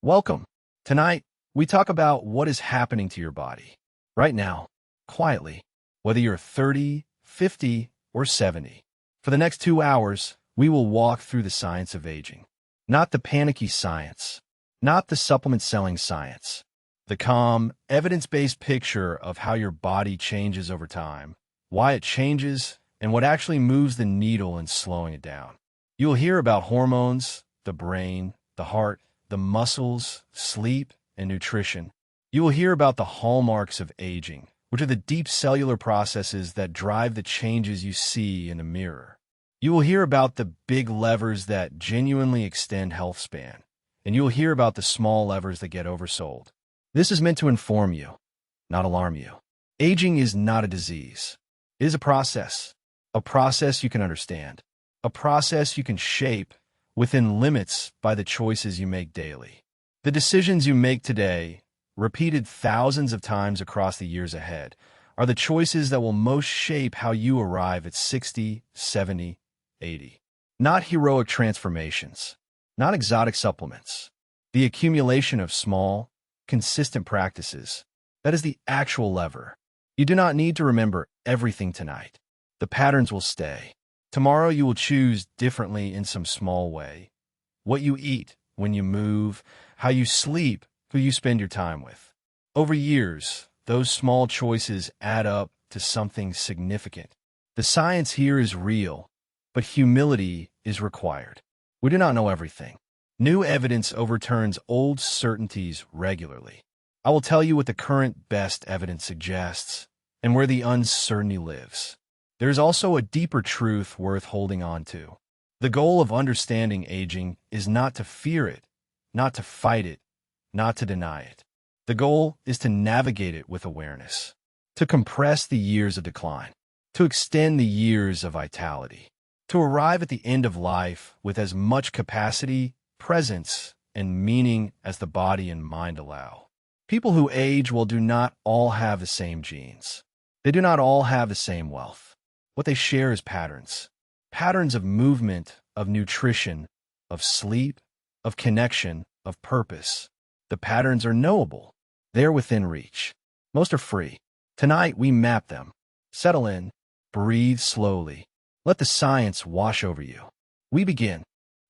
Welcome. Tonight, we talk about what is happening to your body right now, quietly, whether you're 30, 50, or 70. For the next 2 hours, we will walk through the science of aging. Not the panicky science, not the supplement-selling science. The calm, evidence-based picture of how your body changes over time, why it changes, and what actually moves the needle in slowing it down. You will hear about hormones, the brain, the heart, the muscles, sleep, and nutrition. You will hear about the hallmarks of aging, which are the deep cellular processes that drive the changes you see in the mirror. You will hear about the big levers that genuinely extend health span, and you will hear about the small levers that get oversold. This is meant to inform you, not alarm you. Aging is not a disease. It is a process you can understand, a process you can shape within limits by the choices you make daily. The decisions you make today, repeated thousands of times across the years ahead, are the choices that will most shape how you arrive at 60, 70, 80. Not heroic transformations, not exotic supplements. The accumulation of small, consistent practices. That is the actual lever. You do not need to remember everything tonight. The patterns will stay. Tomorrow you will choose differently in some small way. What you eat, when you move, how you sleep, who you spend your time with. Over years, those small choices add up to something significant. The science here is real, but humility is required. We do not know everything. New evidence overturns old certainties regularly. I will tell you what the current best evidence suggests and where the uncertainty lives. There is also a deeper truth worth holding on to. The goal of understanding aging is not to fear it, not to fight it, not to deny it. The goal is to navigate it with awareness, to compress the years of decline, to extend the years of vitality, to arrive at the end of life with as much capacity, presence, and meaning as the body and mind allow. People who age do not all have the same genes. They do not all have the same wealth. What they share is patterns. Patterns of movement, of nutrition, of sleep, of connection, of purpose. The patterns are knowable. They are within reach. Most are free. Tonight we map them. Settle in. Breathe slowly. Let the science wash over you. We begin.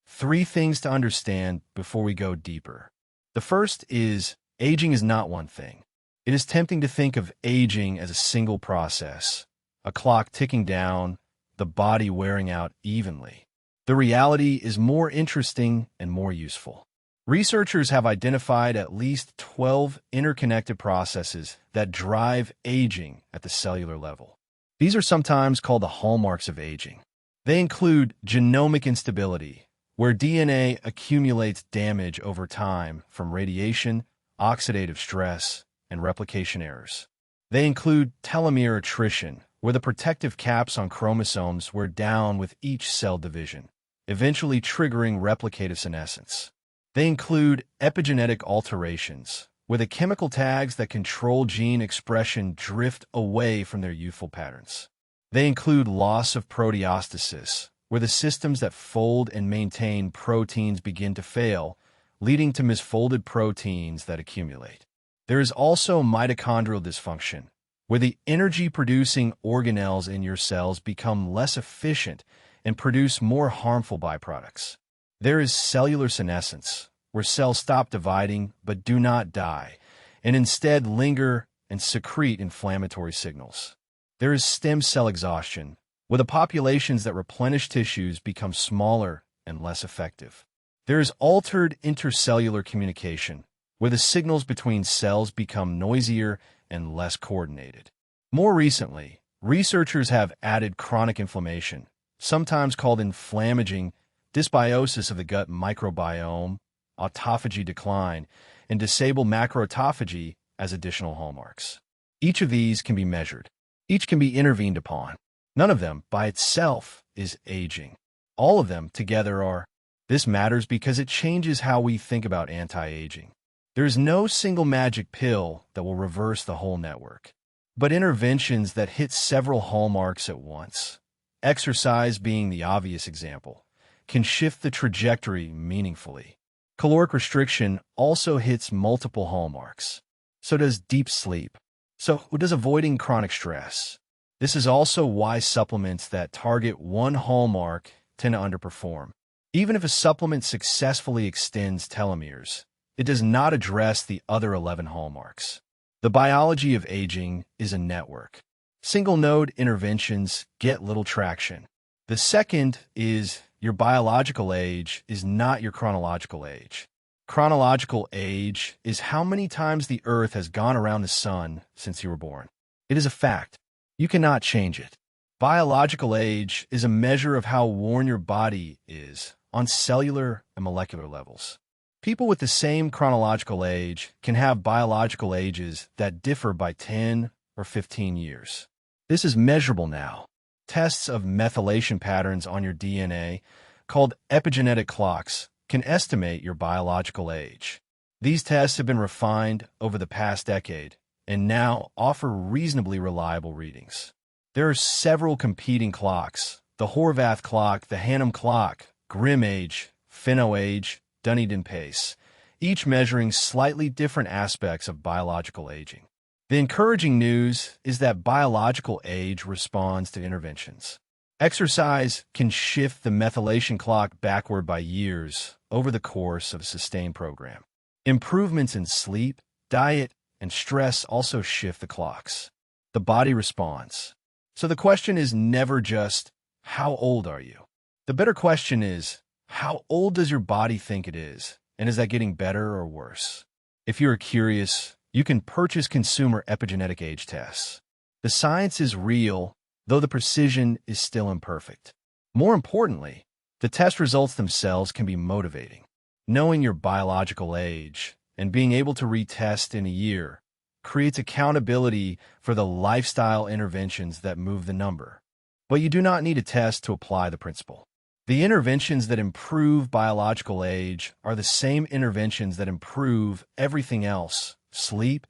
3 things to understand before we go deeper. The first is, aging is not one thing. It is tempting to think of aging as a single process, a clock ticking down, the body wearing out evenly. The reality is more interesting and more useful. Researchers have identified at least 12 interconnected processes that drive aging at the cellular level. These are sometimes called the hallmarks of aging. They include genomic instability, where DNA accumulates damage over time from radiation, oxidative stress, and replication errors. They include telomere attrition, where the protective caps on chromosomes wear down with each cell division, eventually triggering replicative senescence. They include epigenetic alterations, where the chemical tags that control gene expression drift away from their youthful patterns. They include loss of proteostasis, where the systems that fold and maintain proteins begin to fail, leading to misfolded proteins that accumulate. There is also mitochondrial dysfunction, where the energy-producing organelles in your cells become less efficient and produce more harmful byproducts. There is cellular senescence, where cells stop dividing but do not die, and instead linger and secrete inflammatory signals. There is stem cell exhaustion, where the populations that replenish tissues become smaller and less effective. There is altered intercellular communication, where the signals between cells become noisier and less coordinated. More recently, researchers have added chronic inflammation, sometimes called inflammaging dysbiosis of the gut microbiome, autophagy decline, and disabled macroautophagy as additional hallmarks. Each of these can be measured. Each can be intervened upon. None of them by itself is aging. All of them together are. This matters because it changes how we think about anti-aging. There is no single magic pill that will reverse the whole network, but interventions that hit several hallmarks at once, exercise being the obvious example, can shift the trajectory meaningfully. Caloric restriction also hits multiple hallmarks. So does deep sleep. So does avoiding chronic stress. This is also why supplements that target one hallmark tend to underperform. Even if a supplement successfully extends telomeres, it does not address the other 11 hallmarks. The biology of aging is a network. Single-node interventions get little traction. The second is your biological age is not your chronological age. Chronological age is how many times the Earth has gone around the sun since you were born. It is a fact. You cannot change it. Biological age is a measure of how worn your body is on cellular and molecular levels. People with the same chronological age can have biological ages that differ by 10 or 15 years. This is measurable now. Tests of methylation patterns on your DNA, called epigenetic clocks, can estimate your biological age. These tests have been refined over the past decade and now offer reasonably reliable readings. There are several competing clocks: the Horvath clock, the Hannum clock, Grimm age, Finno age, Dunedin pace, each measuring slightly different aspects of biological aging. The encouraging news is that biological age responds to interventions. Exercise can shift the methylation clock backward by years over the course of a sustained program. Improvements in sleep, diet, and stress also shift the clocks. The body responds. So the question is never just, how old are you? The better question is, how old does your body think it is, and is that getting better or worse? If you're curious, you can purchase consumer epigenetic age tests. The science is real, though the precision is still imperfect. More importantly, the test results themselves can be motivating. Knowing your biological age and being able to retest in a year creates accountability for the lifestyle interventions that move the number. But you do not need a test to apply the principle. The interventions that improve biological age are the same interventions that improve everything else: sleep,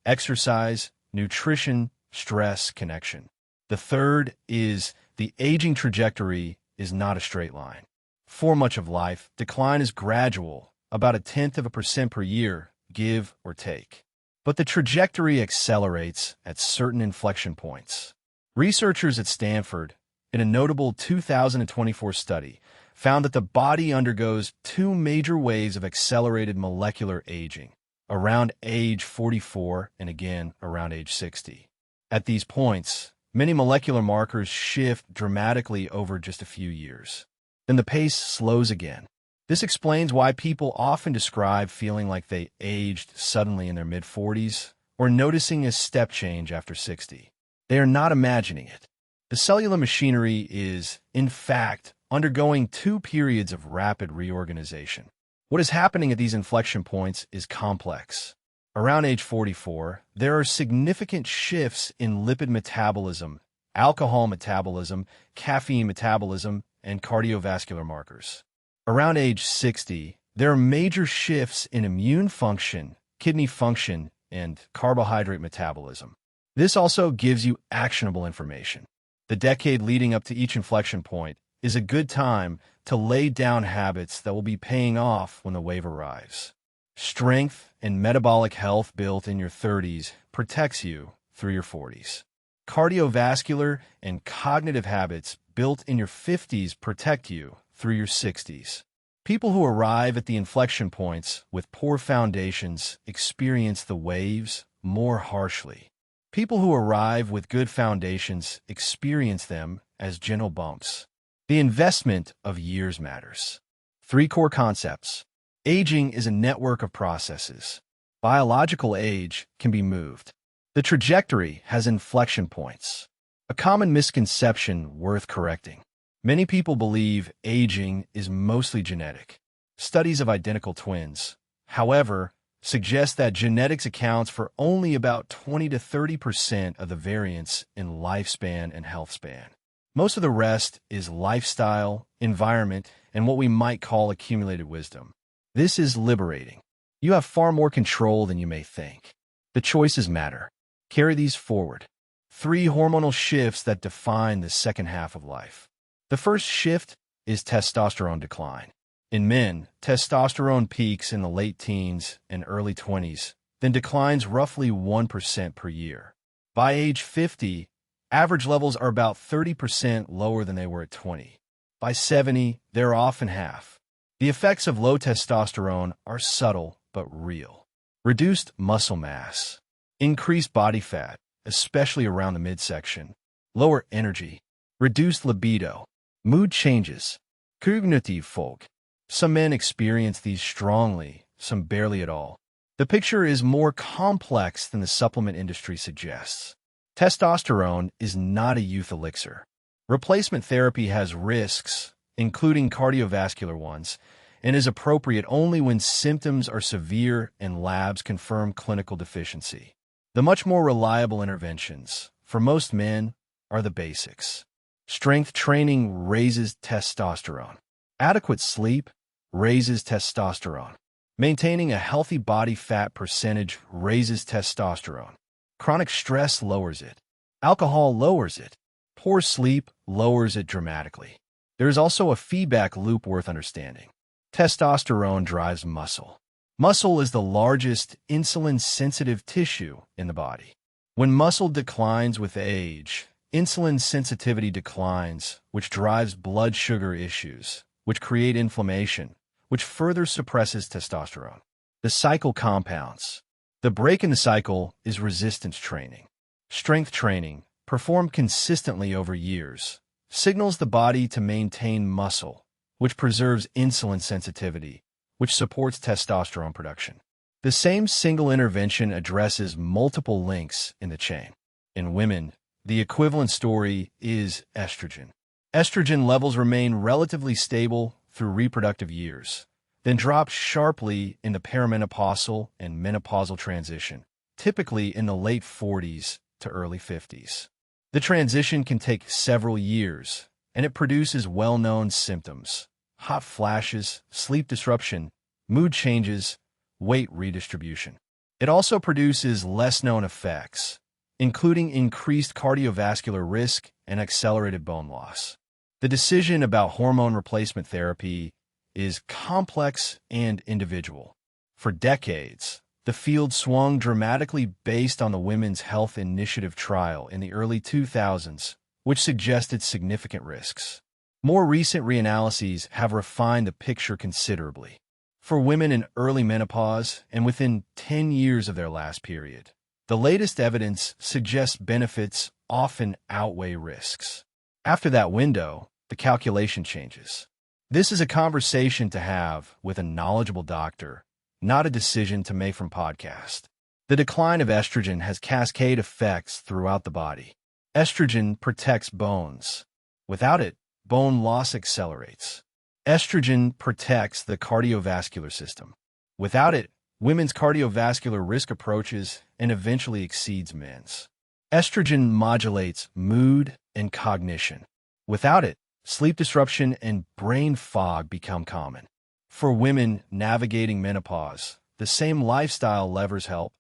exercise, nutrition, stress, connection. The third is the aging trajectory is not a straight line. For much of life, decline is gradual, about 0.1% per year, give or take. But the trajectory accelerates at certain inflection points. Researchers at Stanford, in a notable 2024 study, found that the body undergoes two major waves of accelerated molecular aging, around age 44 and again around age 60. At these points, many molecular markers shift dramatically over just a few years. Then the pace slows again. This explains why people often describe feeling like they aged suddenly in their mid-40s or noticing a step change after 60. They are not imagining it. The cellular machinery is, in fact, undergoing two periods of rapid reorganization. What is happening at these inflection points is complex. Around age 44, there are significant shifts in lipid metabolism, alcohol metabolism, caffeine metabolism, and cardiovascular markers. Around age 60, there are major shifts in immune function, kidney function, and carbohydrate metabolism. This also gives you actionable information. The decade leading up to each inflection point is a good time to lay down habits that will be paying off when the wave arrives. Strength and metabolic health built in your 30s protects you through your 40s. Cardiovascular and cognitive habits built in your 50s protect you through your 60s. People who arrive at the inflection points with poor foundations experience the waves more harshly. People who arrive with good foundations experience them as gentle bumps. The investment of years matters. 3 core concepts. Aging is a network of processes. Biological age can be moved. The trajectory has inflection points. A common misconception worth correcting. Many people believe aging is mostly genetic. Studies of identical twins, however, suggest that genetics accounts for only about 20 to 30% of the variance in lifespan and health span. Most of the rest is lifestyle, environment, and what we might call accumulated wisdom. This is liberating. You have far more control than you may think. The choices matter. Carry these forward. 3 hormonal shifts that define the second half of life. The first shift is testosterone decline. In men, testosterone peaks in the late teens and early 20s, then declines roughly 1% per year. By age 50, average levels are about 30% lower than they were at 20. By 70, they're often half. The effects of low testosterone are subtle but real. Reduced muscle mass, increased body fat, especially around the midsection, lower energy, reduced libido, mood changes, cognitive fog. Some men experience these strongly, some barely at all. The picture is more complex than the supplement industry suggests. Testosterone is not a youth elixir. Replacement therapy has risks, including cardiovascular ones, and is appropriate only when symptoms are severe and labs confirm clinical deficiency. The much more reliable interventions, for most men, are the basics. Strength training raises testosterone. Adequate sleep raises testosterone. Maintaining a healthy body fat percentage raises testosterone. Chronic stress lowers it. Alcohol lowers it. Poor sleep lowers it dramatically. There is also a feedback loop worth understanding. Testosterone drives muscle. Muscle is the largest insulin-sensitive tissue in the body. When muscle declines with age, insulin sensitivity declines, which drives blood sugar issues, which create inflammation, which further suppresses testosterone. The cycle compounds. The break in the cycle is resistance training. Strength training, performed consistently over years, signals the body to maintain muscle, which preserves insulin sensitivity, which supports testosterone production. The same single intervention addresses multiple links in the chain. In women, the equivalent story is estrogen. Estrogen levels remain relatively stable through reproductive years, then drop sharply in the perimenopausal and menopausal transition, typically in the late 40s to early 50s. The transition can take several years, and it produces well-known symptoms: hot flashes, sleep disruption, mood changes, weight redistribution. It also produces less-known effects, including increased cardiovascular risk and accelerated bone loss. The decision about hormone replacement therapy is complex and individual. For decades, the field swung dramatically based on the Women's Health Initiative trial in the early 2000s, which suggested significant risks. More recent reanalyses have refined the picture considerably. For women in early menopause and within 10 years of their last period, the latest evidence suggests benefits often outweigh risks. After that window, the calculation changes. This is a conversation to have with a knowledgeable doctor, not a decision to make from podcast. The decline of estrogen has cascade effects throughout the body. Estrogen protects bones. Without it, bone loss accelerates. Estrogen protects the cardiovascular system. Without it, women's cardiovascular risk approaches and eventually exceeds men's. Estrogen modulates mood and cognition. Without it, sleep disruption and brain fog become common. For women navigating menopause, the same lifestyle levers help: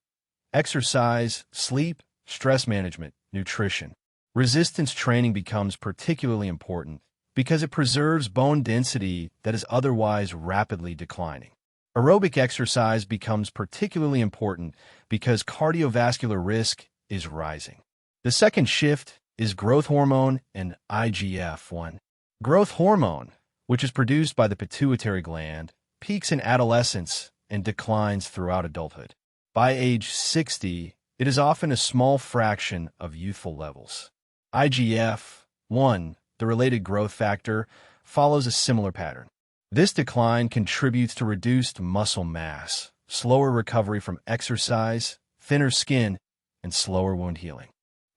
exercise, sleep, stress management, nutrition. Resistance training becomes particularly important because it preserves bone density that is otherwise rapidly declining. Aerobic exercise becomes particularly important because cardiovascular risk is rising. The second shift is growth hormone and IGF-1. Growth hormone, which is produced by the pituitary gland, peaks in adolescence and declines throughout adulthood. By age 60, it is often a small fraction of youthful levels. IGF-1, the related growth factor, follows a similar pattern. This decline contributes to reduced muscle mass, slower recovery from exercise, thinner skin, and slower wound healing.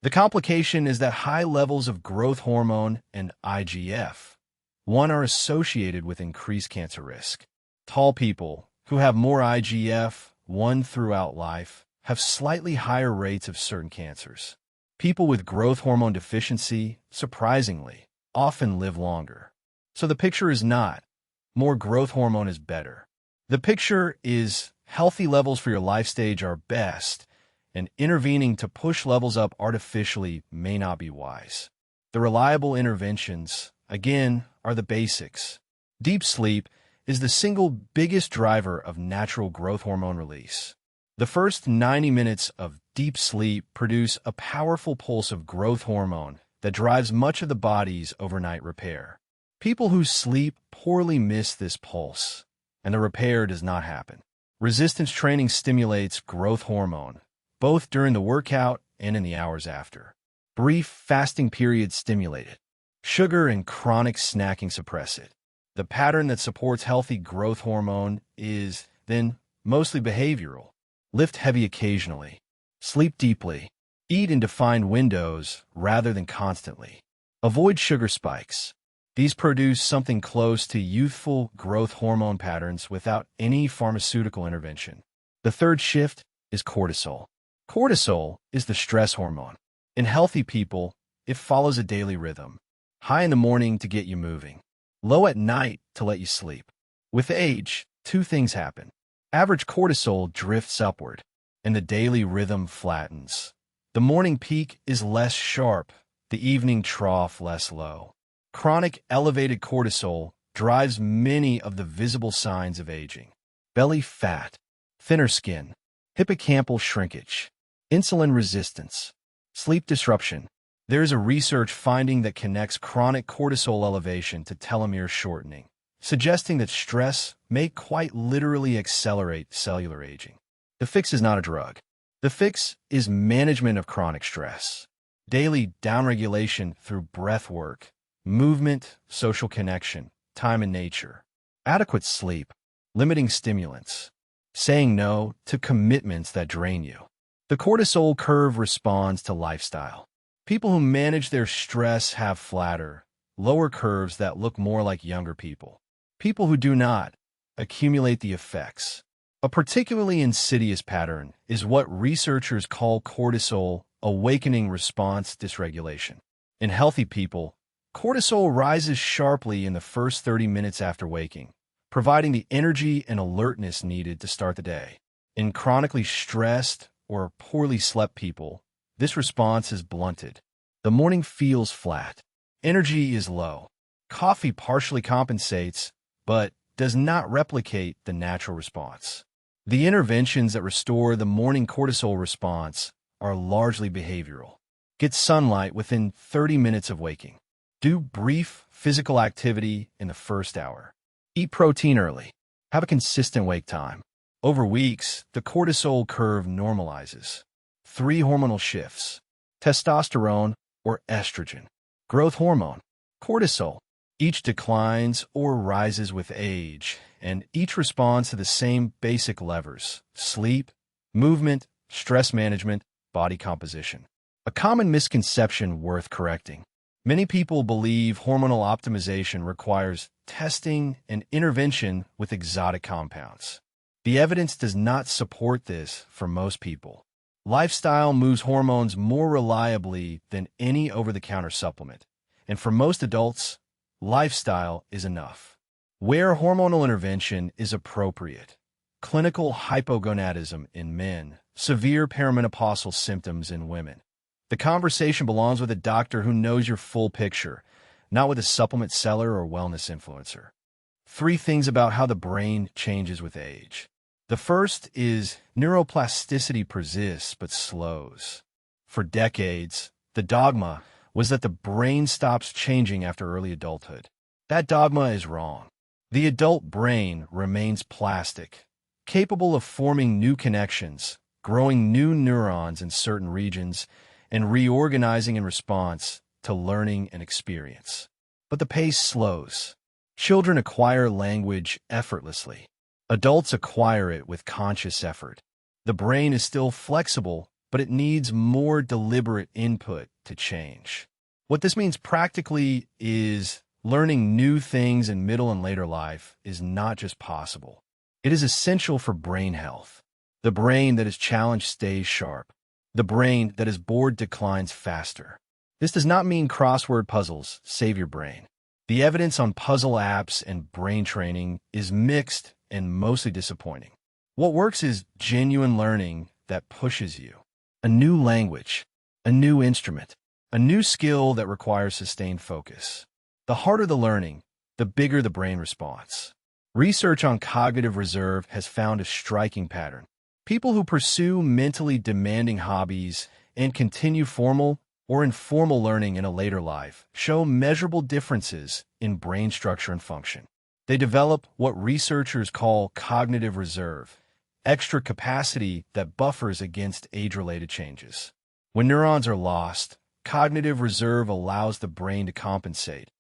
The complication is that high levels of growth hormone and IGF-1 are associated with increased cancer risk. Tall people who have more IGF-1 throughout life have slightly higher rates of certain cancers. People with growth hormone deficiency, surprisingly, often live longer. So the picture is not more growth hormone is better. The picture is healthy levels for your life stage are best, and intervening to push levels up artificially may not be wise. The reliable interventions, again, are the basics: deep sleep is the single biggest driver of natural growth hormone release. The first 90 minutes of deep sleep produce a powerful pulse of growth hormone that drives much of the body's overnight repair. People who sleep poorly miss this pulse, and the repair does not happen. Resistance training stimulates growth hormone, both during the workout and in the hours after. Brief fasting periods stimulate it. Sugar and chronic snacking suppress it. The pattern that supports healthy growth hormone is, then, mostly behavioral. Lift heavy occasionally. Sleep deeply. Eat in defined windows rather than constantly. Avoid sugar spikes. These produce something close to youthful growth hormone patterns without any pharmaceutical intervention. The third shift is cortisol. Cortisol is the stress hormone. In healthy people, it follows a daily rhythm. High in the morning to get you moving. Low at night to let you sleep. With age, two things happen. Average cortisol drifts upward, and the daily rhythm flattens. The morning peak is less sharp, the evening trough less low. Chronic elevated cortisol drives many of the visible signs of aging. Belly fat, thinner skin, hippocampal shrinkage, insulin resistance, sleep disruption. There is a research finding that connects chronic cortisol elevation to telomere shortening, suggesting that stress may quite literally accelerate cellular aging. The fix is not a drug. The fix is management of chronic stress. Daily downregulation through breath work, movement, social connection, time in nature. Adequate sleep, limiting stimulants, saying no to commitments that drain you. The cortisol curve responds to lifestyle. People who manage their stress have flatter, lower curves that look more like younger people. People who do not accumulate the effects. A particularly insidious pattern is what researchers call cortisol awakening response dysregulation. In healthy people, cortisol rises sharply in the first 30 minutes after waking, providing the energy and alertness needed to start the day. In chronically stressed or poorly slept people, this response is blunted. The morning feels flat. Energy is low. Coffee partially compensates, but does not replicate the natural response. The interventions that restore the morning cortisol response are largely behavioral. Get sunlight within 30 minutes of waking. Do brief physical activity in the first hour. Eat protein early. Have a consistent wake time. Over weeks, the cortisol curve normalizes. 3 hormonal shifts: testosterone or estrogen, growth hormone, cortisol. Each declines or rises with age, and each responds to the same basic levers: sleep, movement, stress management, body composition. A common misconception worth correcting. Many people believe hormonal optimization requires testing and intervention with exotic compounds. The evidence does not support this for most people. Lifestyle moves hormones more reliably than any over-the-counter supplement, and for most adults, lifestyle is enough. Where hormonal intervention is appropriate: clinical hypogonadism in men, severe perimenopausal symptoms in women. The conversation belongs with a doctor who knows your full picture, not with a supplement seller or wellness influencer. 3 things about how the brain changes with age. The first is neuroplasticity persists but slows. For decades, the dogma was that the brain stops changing after early adulthood. That dogma is wrong. The adult brain remains plastic, capable of forming new connections, growing new neurons in certain regions, and reorganizing in response to learning and experience. But the pace slows. Children acquire language effortlessly. Adults acquire it with conscious effort. The brain is still flexible, but it needs more deliberate input to change. What this means practically is learning new things in middle and later life is not just possible. It is essential for brain health. The brain that is challenged stays sharp. The brain that is bored declines faster. This does not mean crossword puzzles save your brain. The evidence on puzzle apps and brain training is mixed and mostly disappointing. What works is genuine learning that pushes you. A new language, a new instrument, a new skill that requires sustained focus. The harder the learning, the bigger the brain response. Research on cognitive reserve has found a striking pattern. People who pursue mentally demanding hobbies and continue formal or informal learning in a later life show measurable differences in brain structure and function. They develop what researchers call cognitive reserve, extra capacity that buffers against age-related changes. When neurons are lost, cognitive reserve allows the brain to compensate,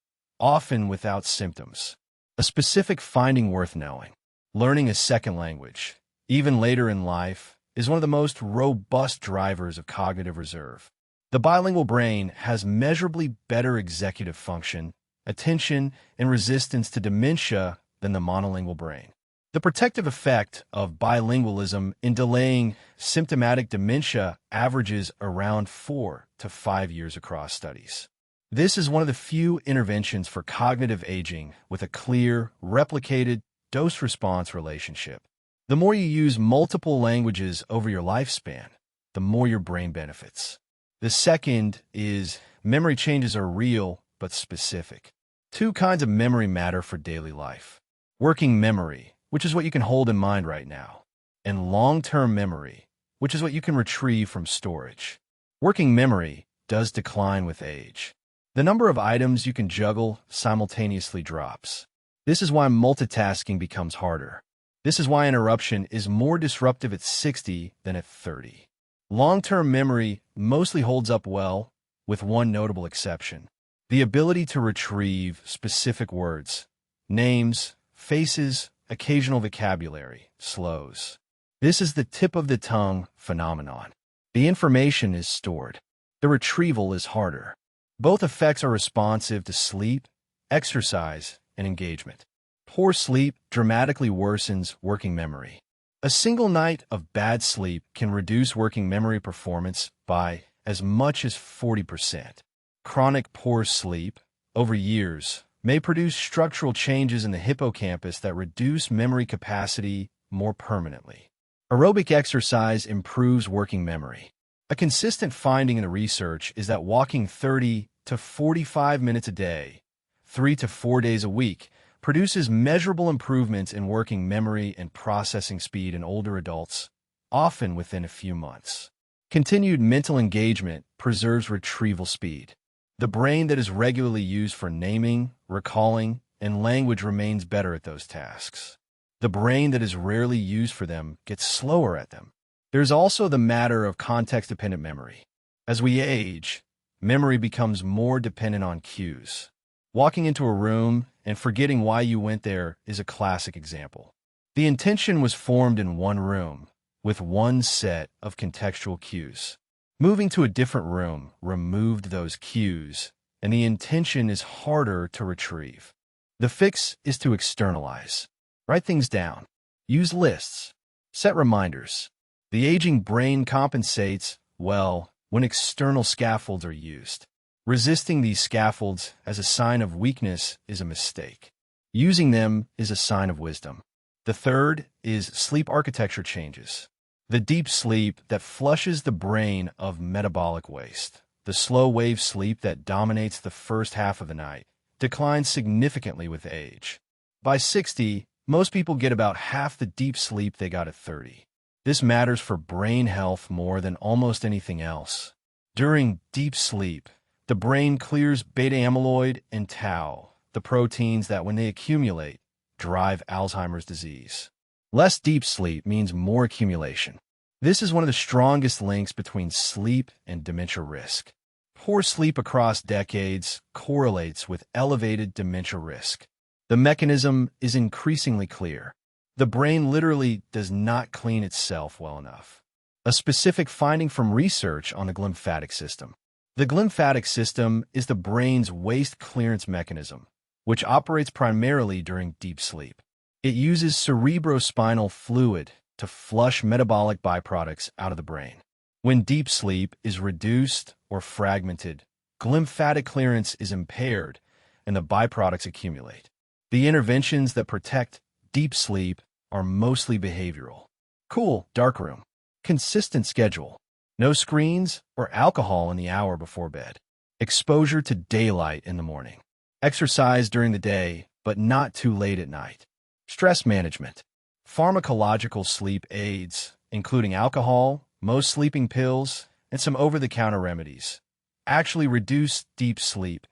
often without symptoms. A specific finding worth knowing: learning a second language, even later in life, is one of the most robust drivers of cognitive reserve. The bilingual brain has measurably better executive function, attention, and resistance to dementia than the monolingual brain. The protective effect of bilingualism in delaying symptomatic dementia averages around 4 to 5 years across studies. This is one of the few interventions for cognitive aging with a clear, replicated dose-response relationship. The more you use multiple languages over your lifespan, the more your brain benefits. The second is memory changes are real but specific. Two kinds of memory matter for daily life: working memory, which is what you can hold in mind right now, and long-term memory, which is what you can retrieve from storage. Working memory does decline with age. The number of items you can juggle simultaneously drops. This is why multitasking becomes harder. This is why interruption is more disruptive at 60 than at 30. Long-term memory mostly holds up well, with one notable exception: the ability to retrieve specific words, names, faces, occasional vocabulary slows. This is the tip of the tongue phenomenon. The information is stored. The retrieval is harder. Both effects are responsive to sleep, exercise, and engagement. Poor sleep dramatically worsens working memory. A single night of bad sleep can reduce working memory performance by as much as 40%. Chronic poor sleep, over years, may produce structural changes in the hippocampus that reduce memory capacity more permanently. Aerobic exercise improves working memory. A consistent finding in the research is that walking 30 to 45 minutes a day, 3 to 4 days a week, produces measurable improvements in working memory and processing speed in older adults, often within a few months. Continued mental engagement preserves retrieval speed. The brain that is regularly used for naming, recalling, and language remains better at those tasks. The brain that is rarely used for them gets slower at them. There's also the matter of context-dependent memory. As we age, memory becomes more dependent on cues. Walking into a room and forgetting why you went there is a classic example. The intention was formed in one room, with one set of contextual cues. Moving to a different room removed those cues, and the intention is harder to retrieve. The fix is to externalize. Write things down. Use lists. Set reminders. The aging brain compensates, well, when external scaffolds are used. Resisting these scaffolds as a sign of weakness is a mistake. Using them is a sign of wisdom. The third is sleep architecture changes. The deep sleep that flushes the brain of metabolic waste, the slow-wave sleep that dominates the first half of the night, declines significantly with age. By 60, most people get about half the deep sleep they got at 30. This matters for brain health more than almost anything else. During deep sleep, the brain clears beta amyloid and tau, the proteins that, when they accumulate, drive Alzheimer's disease. Less deep sleep means more accumulation. This is one of the strongest links between sleep and dementia risk. Poor sleep across decades correlates with elevated dementia risk. The mechanism is increasingly clear. The brain literally does not clean itself well enough. A specific finding from research on the glymphatic system. The glymphatic system is the brain's waste clearance mechanism, which operates primarily during deep sleep. It uses cerebrospinal fluid to flush metabolic byproducts out of the brain. When deep sleep is reduced or fragmented, glymphatic clearance is impaired and the byproducts accumulate. The interventions that protect deep sleep are mostly behavioral. Cool, dark room. Consistent schedule. No screens or alcohol in the hour before bed. Exposure to daylight in the morning. Exercise during the day, but not too late at night. Stress management. Pharmacological sleep aids, including alcohol, most sleeping pills, and some over-the-counter remedies, actually reduce deep sleep,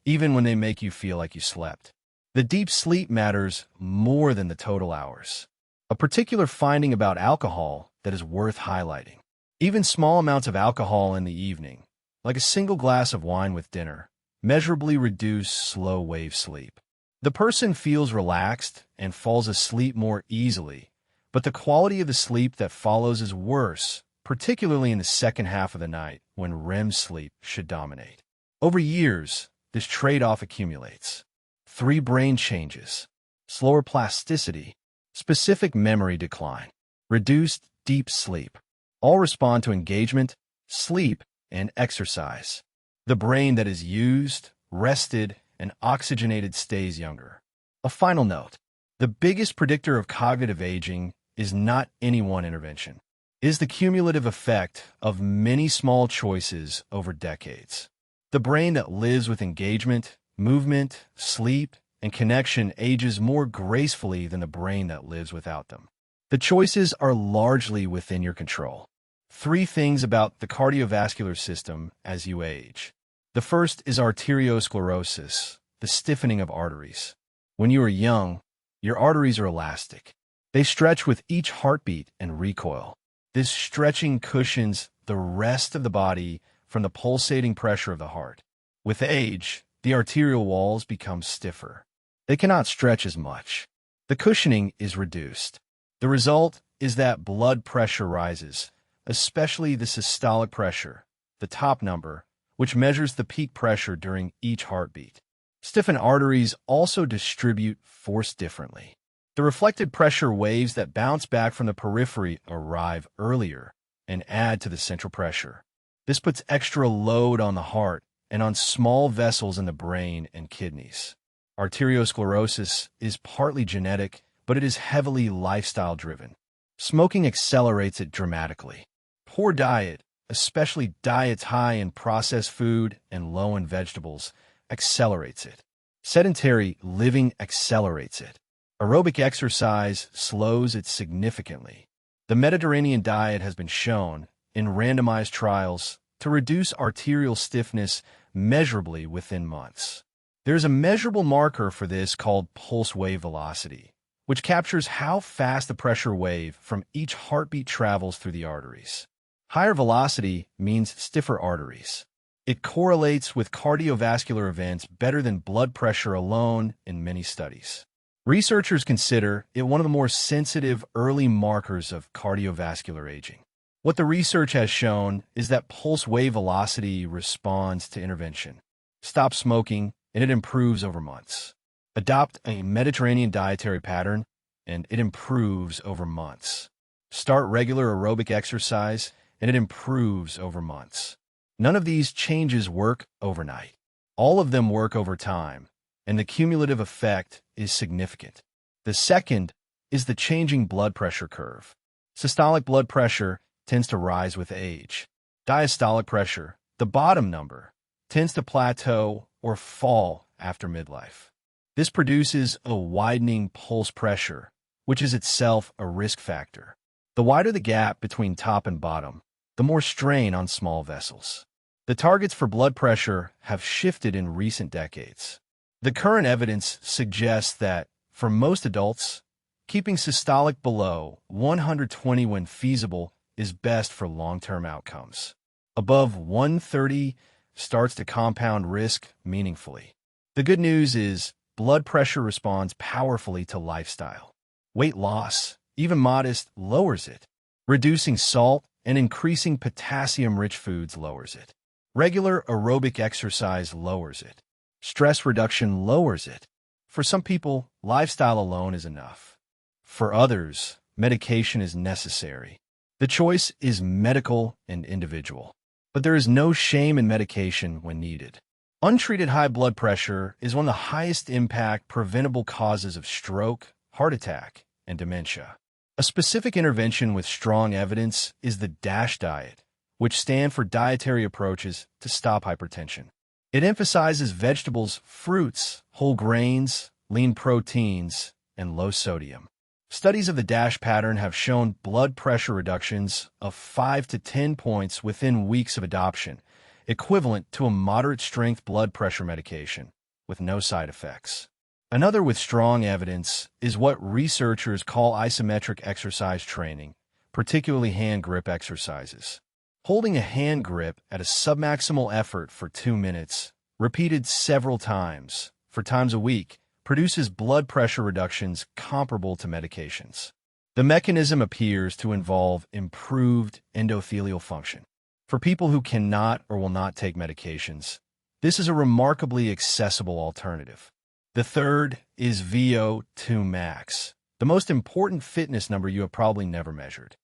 even when they make you feel like you slept. The deep sleep matters more than the total hours. A particular finding about alcohol that is worth highlighting. Even small amounts of alcohol in the evening, like a single glass of wine with dinner, measurably reduce slow-wave sleep. The person feels relaxed and falls asleep more easily, but the quality of the sleep that follows is worse, particularly in the second half of the night when REM sleep should dominate. Over years, this trade-off accumulates. 3 brain changes: slower plasticity, specific memory decline, reduced deep sleep. All respond to engagement, sleep, and exercise. The brain that is used, rested, and oxygenated stays younger. A final note: the biggest predictor of cognitive aging is not any one intervention. It is the cumulative effect of many small choices over decades. The brain that lives with engagement, movement, sleep, and connection ages more gracefully than the brain that lives without them. The choices are largely within your control. 3 things about the cardiovascular system as you age. The first is arteriosclerosis, the stiffening of arteries. When you are young, your arteries are elastic. They stretch with each heartbeat and recoil. This stretching cushions the rest of the body from the pulsating pressure of the heart. With age, the arterial walls become stiffer. They cannot stretch as much. The cushioning is reduced. The result is that blood pressure rises, especially the systolic pressure, the top number, which measures the peak pressure during each heartbeat. Stiffened arteries also distribute force differently. The reflected pressure waves that bounce back from the periphery arrive earlier and add to the central pressure. This puts extra load on the heart and on small vessels in the brain and kidneys. Arteriosclerosis is partly genetic, but it is heavily lifestyle-driven. Smoking accelerates it dramatically. Poor diet, especially diets high in processed food and low in vegetables, accelerates it. Sedentary living accelerates it. Aerobic exercise slows it significantly. The Mediterranean diet has been shown, in randomized trials, to reduce arterial stiffness measurably within months. There is a measurable marker for this called pulse wave velocity, which captures how fast the pressure wave from each heartbeat travels through the arteries. Higher velocity means stiffer arteries. It correlates with cardiovascular events better than blood pressure alone in many studies. Researchers consider it one of the more sensitive early markers of cardiovascular aging. What the research has shown is that pulse wave velocity responds to intervention. Stop smoking, and it improves over months. Adopt a Mediterranean dietary pattern, and it improves over months. Start regular aerobic exercise, and it improves over months. None of these changes work overnight. All of them work over time, and the cumulative effect is significant. The second is the changing blood pressure curve. Systolic blood pressure tends to rise with age. Diastolic pressure, the bottom number, tends to plateau or fall after midlife. This produces a widening pulse pressure, which is itself a risk factor. The wider the gap between top and bottom, the more strain on small vessels. The targets for blood pressure have shifted in recent decades. The current evidence suggests that, for most adults, keeping systolic below 120 when feasible is best for long-term outcomes. Above 130 starts to compound risk meaningfully. The good news is blood pressure responds powerfully to lifestyle. Weight loss, even modest, lowers it. Reducing salt and increasing potassium-rich foods lowers it. Regular aerobic exercise lowers it. Stress reduction lowers it. For some people, lifestyle alone is enough. For others, medication is necessary. The choice is medical and individual. But there is no shame in medication when needed. Untreated high blood pressure is one of the highest impact preventable causes of stroke, heart attack, and dementia. A specific intervention with strong evidence is the DASH diet, which stand for dietary approaches to stop hypertension. It emphasizes vegetables, fruits, whole grains, lean proteins, and low sodium. Studies of the DASH pattern have shown blood pressure reductions of 5 to 10 points within weeks of adoption, equivalent to a moderate-strength blood pressure medication, with no side effects. Another with strong evidence is what researchers call isometric exercise training, particularly hand grip exercises. Holding a hand grip at a submaximal effort for 2 minutes, repeated several times, for times a week, produces blood pressure reductions comparable to medications. The mechanism appears to involve improved endothelial function. For people who cannot or will not take medications, this is a remarkably accessible alternative. The third is VO2 max, the most important fitness number you have probably never measured.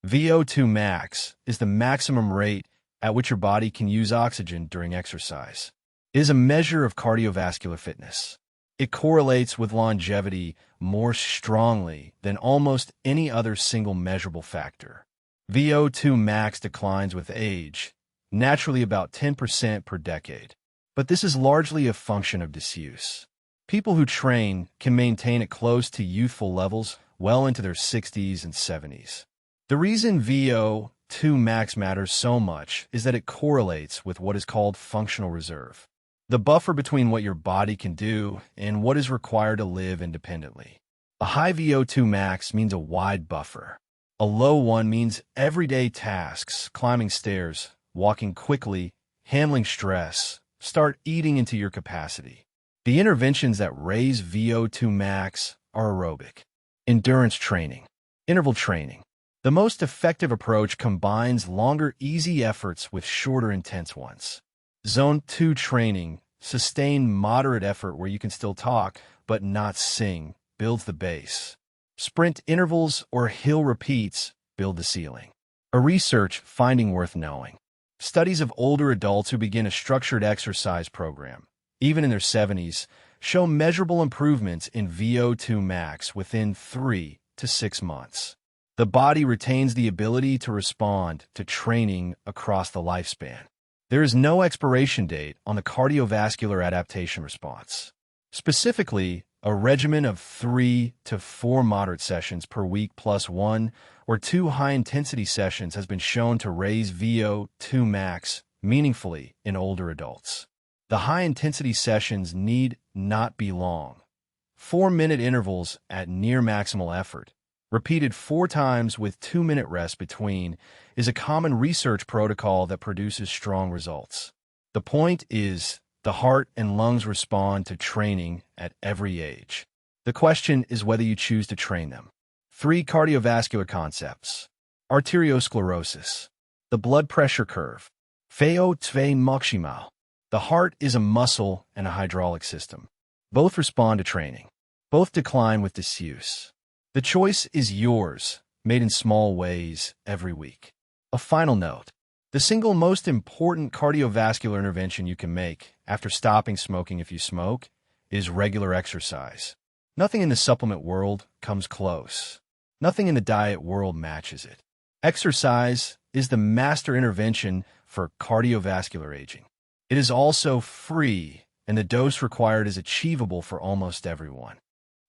VO2 max is the maximum rate at which your body can use oxygen during exercise. It is a measure of cardiovascular fitness. It correlates with longevity more strongly than almost any other single measurable factor. VO2 max declines with age, naturally about 10% per decade. But this is largely a function of disuse. People who train can maintain it close to youthful levels well into their 60s and 70s. The reason VO2 max matters so much is that it correlates with what is called functional reserve, the buffer between what your body can do and what is required to live independently. A high VO2 max means a wide buffer. A low one means everyday tasks, climbing stairs, walking quickly, handling stress, start eating into your capacity. The interventions that raise VO2 max are aerobic, endurance training, interval training. The most effective approach combines longer, easy efforts with shorter, intense ones. Zone 2 training, sustained moderate effort where you can still talk but not sing, builds the base. Sprint intervals or hill repeats build the ceiling. A research finding worth knowing. Studies of older adults who begin a structured exercise program, even in their 70s, show measurable improvements in VO2 max within 3 to 6 months. The body retains the ability to respond to training across the lifespan. There is no expiration date on the cardiovascular adaptation response. Specifically, a regimen of 3 to 4 moderate sessions per week plus 1 or 2 high-intensity sessions has been shown to raise VO2 max meaningfully in older adults. The high-intensity sessions need not be long. 4-minute intervals at near maximal effort, repeated 4 times with 2-minute rest between, is a common research protocol that produces strong results. The point is, the heart and lungs respond to training at every age. The question is whether you choose to train them. 3 cardiovascular concepts. Arteriosclerosis. The blood pressure curve. VO2 maximal. The heart is a muscle and a hydraulic system. Both respond to training. Both decline with disuse. The choice is yours, made in small ways every week. A final note. The single most important cardiovascular intervention you can make after stopping smoking if you smoke is regular exercise. Nothing in the supplement world comes close. Nothing in the diet world matches it. Exercise is the master intervention for cardiovascular aging. It is also free, and the dose required is achievable for almost everyone.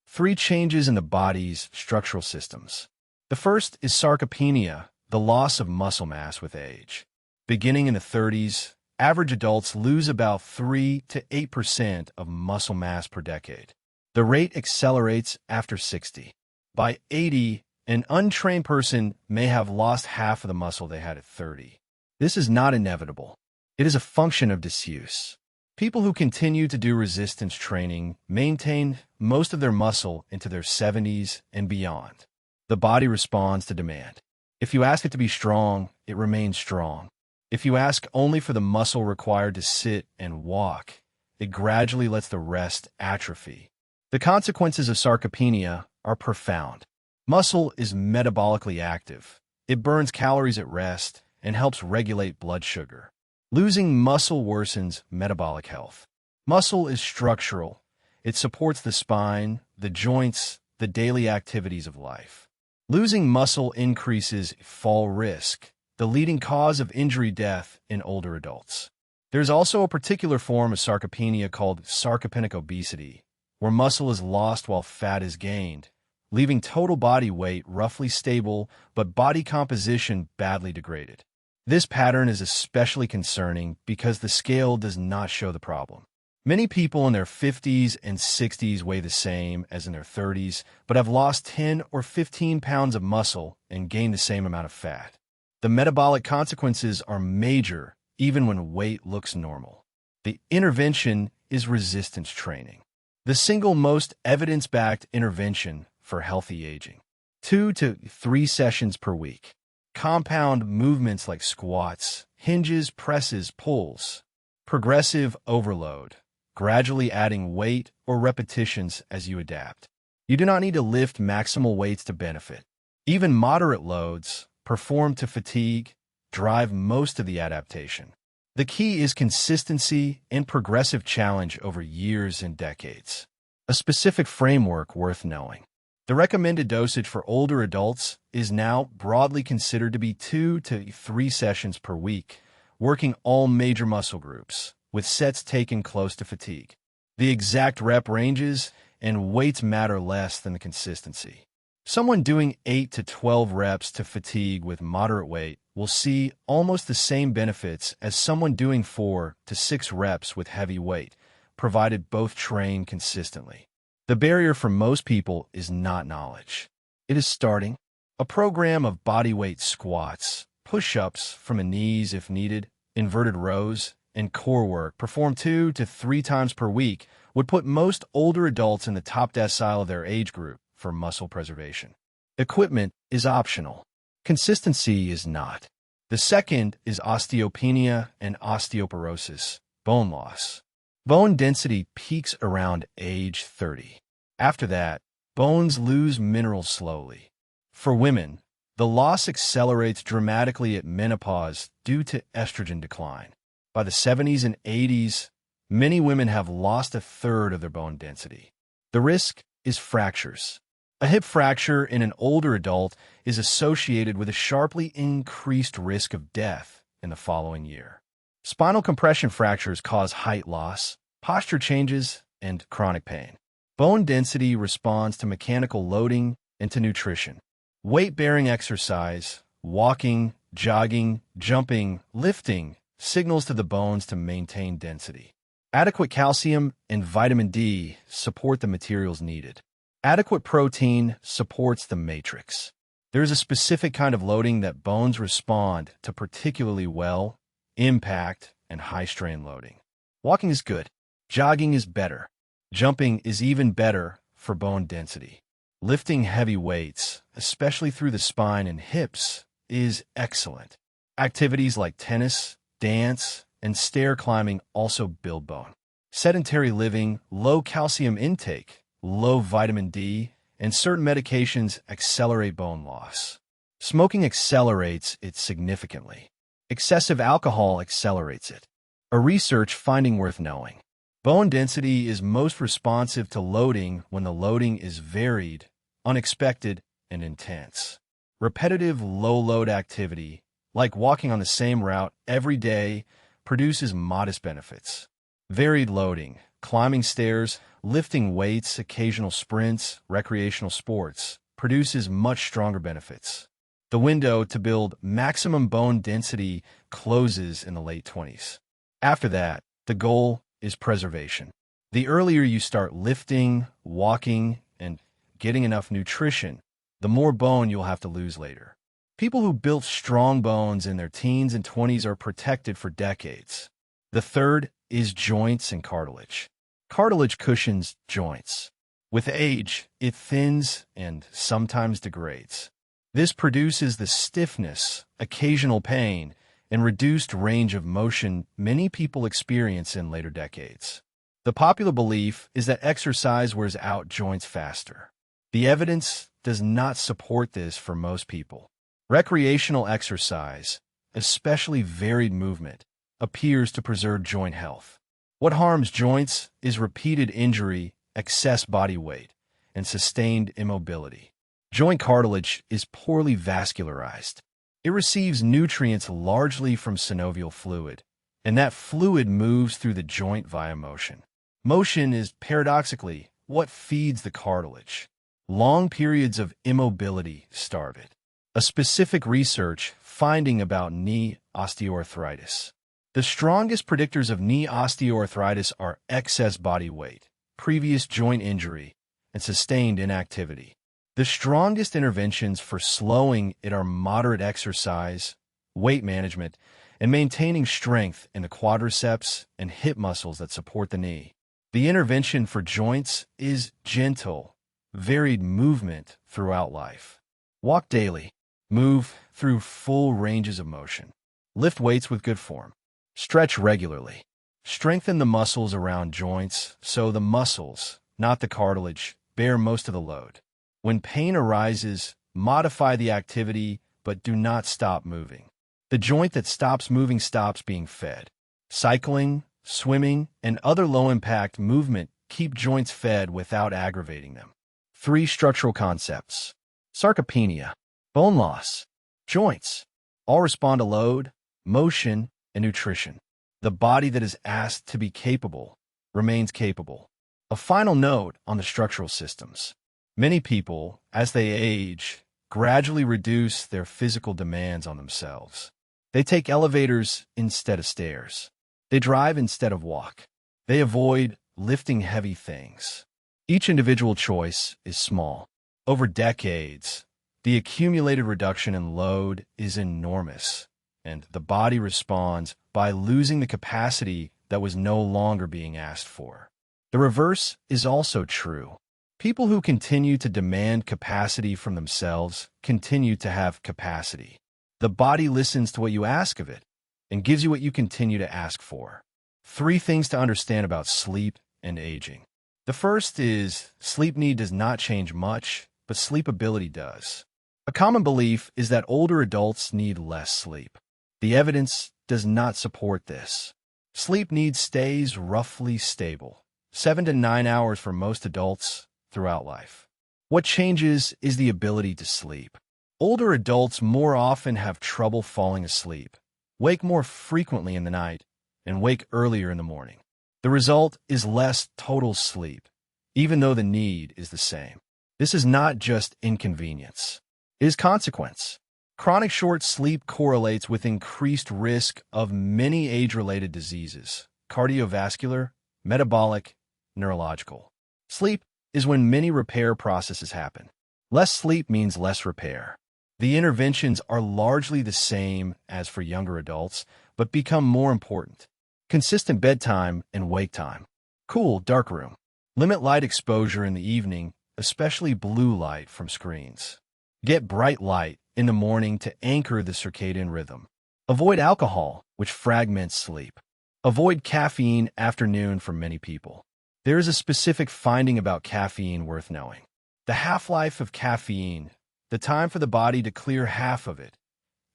3 changes in the body's structural systems. The first is sarcopenia, the loss of muscle mass with age. Beginning in the 30s, average adults lose about 3 to 8% of muscle mass per decade. The rate accelerates after 60. By 80, an untrained person may have lost half of the muscle they had at 30. This is not inevitable. It is a function of disuse. People who continue to do resistance training maintain most of their muscle into their 70s and beyond. The body responds to demand. If you ask it to be strong, it remains strong. If you ask only for the muscle required to sit and walk, it gradually lets the rest atrophy. The consequences of sarcopenia are profound. Muscle is metabolically active. It burns calories at rest and helps regulate blood sugar. Losing muscle worsens metabolic health. Muscle is structural. It supports the spine, the joints, the daily activities of life. Losing muscle increases fall risk, the leading cause of injury death in older adults. There's also a particular form of sarcopenia called sarcopenic obesity, where muscle is lost while fat is gained, leaving total body weight roughly stable but body composition badly degraded. This pattern is especially concerning because the scale does not show the problem. Many people in their 50s and 60s weigh the same as in their 30s, but have lost 10 or 15 pounds of muscle and gained the same amount of fat. The metabolic consequences are major even when weight looks normal. The intervention is resistance training, the single most evidence-backed intervention for healthy aging. 2 to 3 sessions per week. Compound movements like squats, hinges, presses, pulls. Progressive overload, gradually adding weight or repetitions as you adapt. You do not need to lift maximal weights to benefit. Even moderate loads, performed to fatigue, drive most of the adaptation. The key is consistency and progressive challenge over years and decades. A specific framework worth knowing. The recommended dosage for older adults is now broadly considered to be 2 to 3 sessions per week, working all major muscle groups, with sets taken close to fatigue. The exact rep ranges and weights matter less than the consistency. Someone doing 8 to 12 reps to fatigue with moderate weight will see almost the same benefits as someone doing 4 to 6 reps with heavy weight, provided both train consistently. The barrier for most people is not knowledge. It is starting. A program of bodyweight squats, push-ups from the knees if needed, inverted rows, and core work performed 2 to 3 times per week would put most older adults in the top decile of their age group for muscle preservation. Equipment is optional. Consistency is not. The second is osteopenia and osteoporosis, bone loss. Bone density peaks around age 30. After that, bones lose minerals slowly. For women, the loss accelerates dramatically at menopause due to estrogen decline. By the 70s and 80s, many women have lost a third of their bone density. The risk is fractures. A hip fracture in an older adult is associated with a sharply increased risk of death in the following year. Spinal compression fractures cause height loss, posture changes, and chronic pain. Bone density responds to mechanical loading and to nutrition. Weight-bearing exercise, walking, jogging, jumping, lifting, signals to the bones to maintain density. Adequate calcium and vitamin D support the materials needed. Adequate protein supports the matrix. There is a specific kind of loading that bones respond to particularly well: impact and high-strain loading. Walking is good. Jogging is better. Jumping is even better for bone density. Lifting heavy weights, especially through the spine and hips, is excellent. Activities like tennis, dance, and stair climbing also build bone. Sedentary living, low calcium intake, low vitamin D, and certain medications accelerate bone loss. Smoking accelerates it significantly. Excessive alcohol accelerates it. A research finding worth knowing. Bone density is most responsive to loading when the loading is varied, unexpected, and intense. Repetitive low-load activity, like walking on the same route every day, produces modest benefits. Varied loading, climbing stairs, lifting weights, occasional sprints, recreational sports, produces much stronger benefits. The window to build maximum bone density closes in the late 20s. After that, the goal is preservation. The earlier you start lifting, walking, and getting enough nutrition, the more bone you'll have to lose later. People who built strong bones in their teens and 20s are protected for decades. The third is joints and cartilage. Cartilage cushions joints. With age, it thins and sometimes degrades. This produces the stiffness, occasional pain, and reduced range of motion many people experience in later decades. The popular belief is that exercise wears out joints faster. The evidence does not support this for most people. Recreational exercise, especially varied movement, appears to preserve joint health. What harms joints is repeated injury, excess body weight, and sustained immobility. Joint cartilage is poorly vascularized. It receives nutrients largely from synovial fluid, and that fluid moves through the joint via motion. Motion is paradoxically what feeds the cartilage. Long periods of immobility starve it. A specific research finding about knee osteoarthritis. The strongest predictors of knee osteoarthritis are excess body weight, previous joint injury, and sustained inactivity. The strongest interventions for slowing it are moderate exercise, weight management, and maintaining strength in the quadriceps and hip muscles that support the knee. The intervention for joints is gentle, varied movement throughout life. Walk daily. Move through full ranges of motion. Lift weights with good form. Stretch regularly. Strengthen the muscles around joints so the muscles, not the cartilage, bear most of the load. When pain arises, modify the activity, but do not stop moving. The joint that stops moving stops being fed. Cycling, swimming, and other low-impact movement keep joints fed without aggravating them. 3 structural concepts. Sarcopenia, bone loss, joints, all respond to load, motion, and nutrition. The body that is asked to be capable remains capable. A final note on the structural systems. Many people, as they age, gradually reduce their physical demands on themselves. They take elevators instead of stairs. They drive instead of walk. They avoid lifting heavy things. Each individual choice is small. Over decades, the accumulated reduction in load is enormous, and the body responds by losing the capacity that was no longer being asked for. The reverse is also true. People who continue to demand capacity from themselves continue to have capacity. The body listens to what you ask of it and gives you what you continue to ask for. 3 things to understand about sleep and aging. The first is sleep need does not change much, but sleep ability does. A common belief is that older adults need less sleep. The evidence does not support this. Sleep need stays roughly stable, 7 to 9 hours for most adults throughout life. What changes is the ability to sleep. Older adults more often have trouble falling asleep, wake more frequently in the night, and wake earlier in the morning. The result is less total sleep, even though the need is the same. This is not just inconvenience. It is consequence. Chronic short sleep correlates with increased risk of many age-related diseases: cardiovascular, metabolic, neurological. Sleep is when many repair processes happen. Less sleep means less repair. The interventions are largely the same as for younger adults, but become more important. Consistent bedtime and wake time. Cool, dark room. Limit light exposure in the evening, especially blue light from screens. Get bright light in the morning to anchor the circadian rhythm. Avoid alcohol, which fragments sleep. Avoid caffeine afternoon for many people. There is a specific finding about caffeine worth knowing. The half-life of caffeine, the time for the body to clear half of it,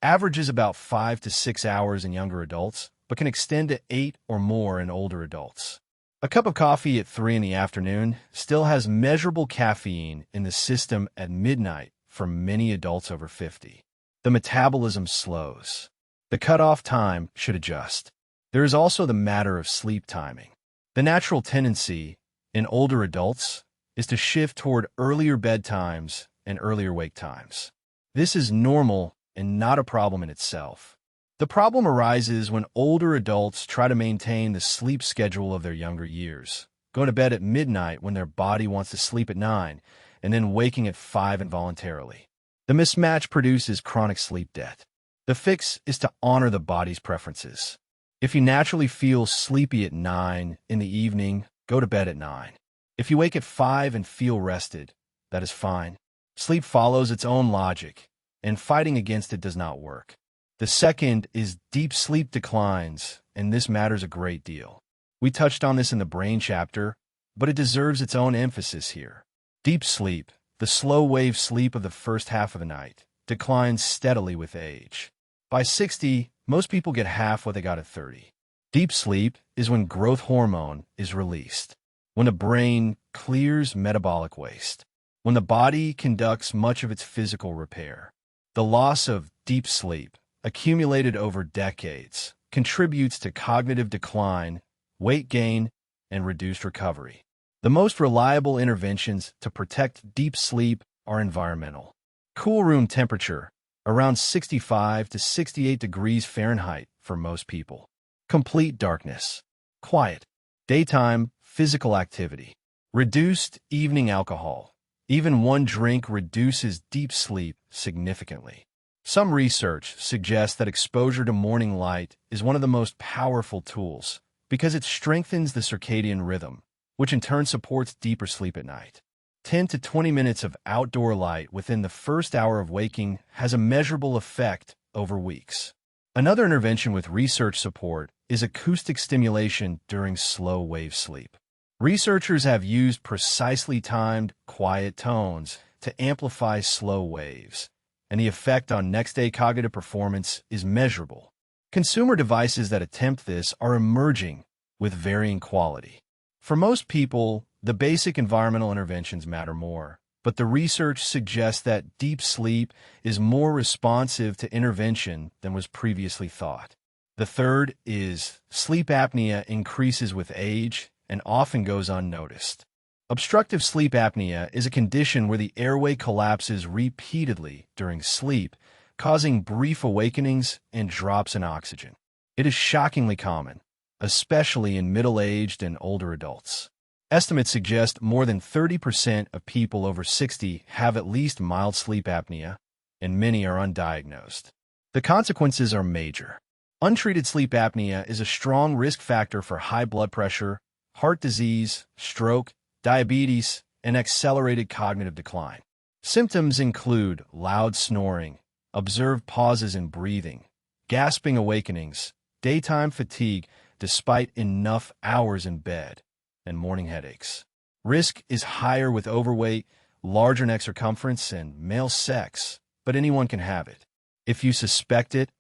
averages about 5 to 6 hours in younger adults, but can extend to 8 or more in older adults. A cup of coffee at 3 in the afternoon still has measurable caffeine in the system at midnight for many adults over 50. The metabolism slows. The cutoff time should adjust. There is also the matter of sleep timing. The natural tendency in older adults is to shift toward earlier bedtimes and earlier wake times. This is normal and not a problem in itself. The problem arises when older adults try to maintain the sleep schedule of their younger years, going to bed at midnight when their body wants to sleep at 9, and then waking at 5 involuntarily. The mismatch produces chronic sleep debt. The fix is to honor the body's preferences. If you naturally feel sleepy at 9 in the evening, go to bed at 9. If you wake at 5 and feel rested, that is fine. Sleep follows its own logic, and fighting against it does not work. The second is deep sleep declines, and this matters a great deal. We touched on this in the brain chapter, but it deserves its own emphasis here. Deep sleep, the slow-wave sleep of the first half of the night, declines steadily with age. By 60, most people get half what they got at 30. Deep sleep is when growth hormone is released, when the brain clears metabolic waste, when the body conducts much of its physical repair. The loss of deep sleep, accumulated over decades, contributes to cognitive decline, weight gain, and reduced recovery. The most reliable interventions to protect deep sleep are environmental. Cool room temperature, around 65 to 68 degrees Fahrenheit for most people. Complete darkness. Quiet. Daytime physical activity. Reduced evening alcohol. Even one drink reduces deep sleep significantly. Some research suggests that exposure to morning light is one of the most powerful tools because it strengthens the circadian rhythm, which in turn supports deeper sleep at night. 10 to 20 minutes of outdoor light within the first hour of waking has a measurable effect over weeks. Another intervention with research support is acoustic stimulation during slow-wave sleep. Researchers have used precisely timed, quiet tones to amplify slow waves, and the effect on next-day cognitive performance is measurable. Consumer devices that attempt this are emerging with varying quality. For most people, the basic environmental interventions matter more, but the research suggests that deep sleep is more responsive to intervention than was previously thought. The third is sleep apnea increases with age and often goes unnoticed. Obstructive sleep apnea is a condition where the airway collapses repeatedly during sleep, causing brief awakenings and drops in oxygen. It is shockingly common, especially in middle-aged and older adults. Estimates suggest more than 30% of people over 60 have at least mild sleep apnea, and many are undiagnosed. The consequences are major. Untreated sleep apnea is a strong risk factor for high blood pressure, heart disease, stroke, diabetes, and accelerated cognitive decline. Symptoms include loud snoring, observed pauses in breathing, gasping awakenings, daytime fatigue despite enough hours in bed, and morning headaches. Risk is higher with overweight, larger neck circumference, and male sex, but anyone can have it. If you suspect it,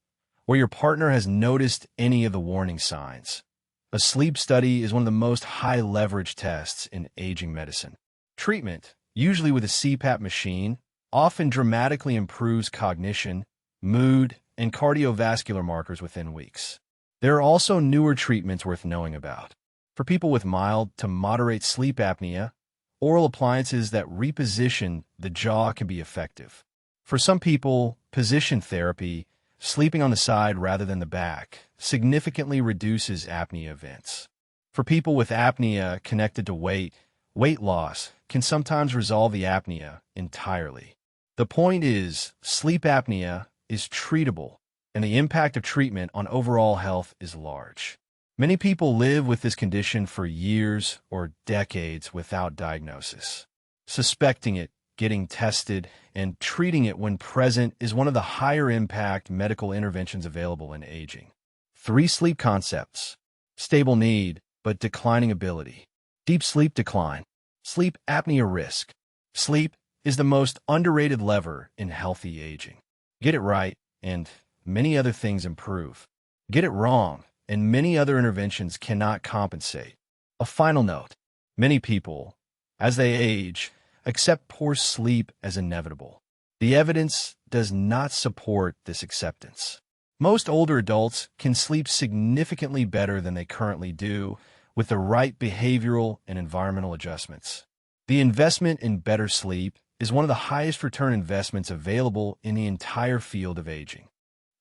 or your partner has noticed any of the warning signs, a sleep study is one of the most high-leverage tests in aging medicine. Treatment, usually with a CPAP machine, often dramatically improves cognition, mood, and cardiovascular markers within weeks. There are also newer treatments worth knowing about. For people with mild to moderate sleep apnea, oral appliances that reposition the jaw can be effective. For some people, position therapy, sleeping on the side rather than the back, significantly reduces apnea events. For people with apnea connected to weight loss can sometimes resolve the apnea entirely. The point is, sleep apnea is treatable, and the impact of treatment on overall health is large. Many people live with this condition for years or decades without diagnosis. Suspecting it, getting tested, and treating it when present is one of the higher impact medical interventions available in aging. 3 sleep concepts. Stable need, but declining ability. Deep sleep decline. Sleep apnea risk. Sleep is the most underrated lever in healthy aging. Get it right, and many other things improve. Get it wrong, and many other interventions cannot compensate. A final note. Many people, as they age, accept poor sleep as inevitable. The evidence does not support this acceptance. Most older adults can sleep significantly better than they currently do with the right behavioral and environmental adjustments. The investment in better sleep is one of the highest return investments available in the entire field of aging.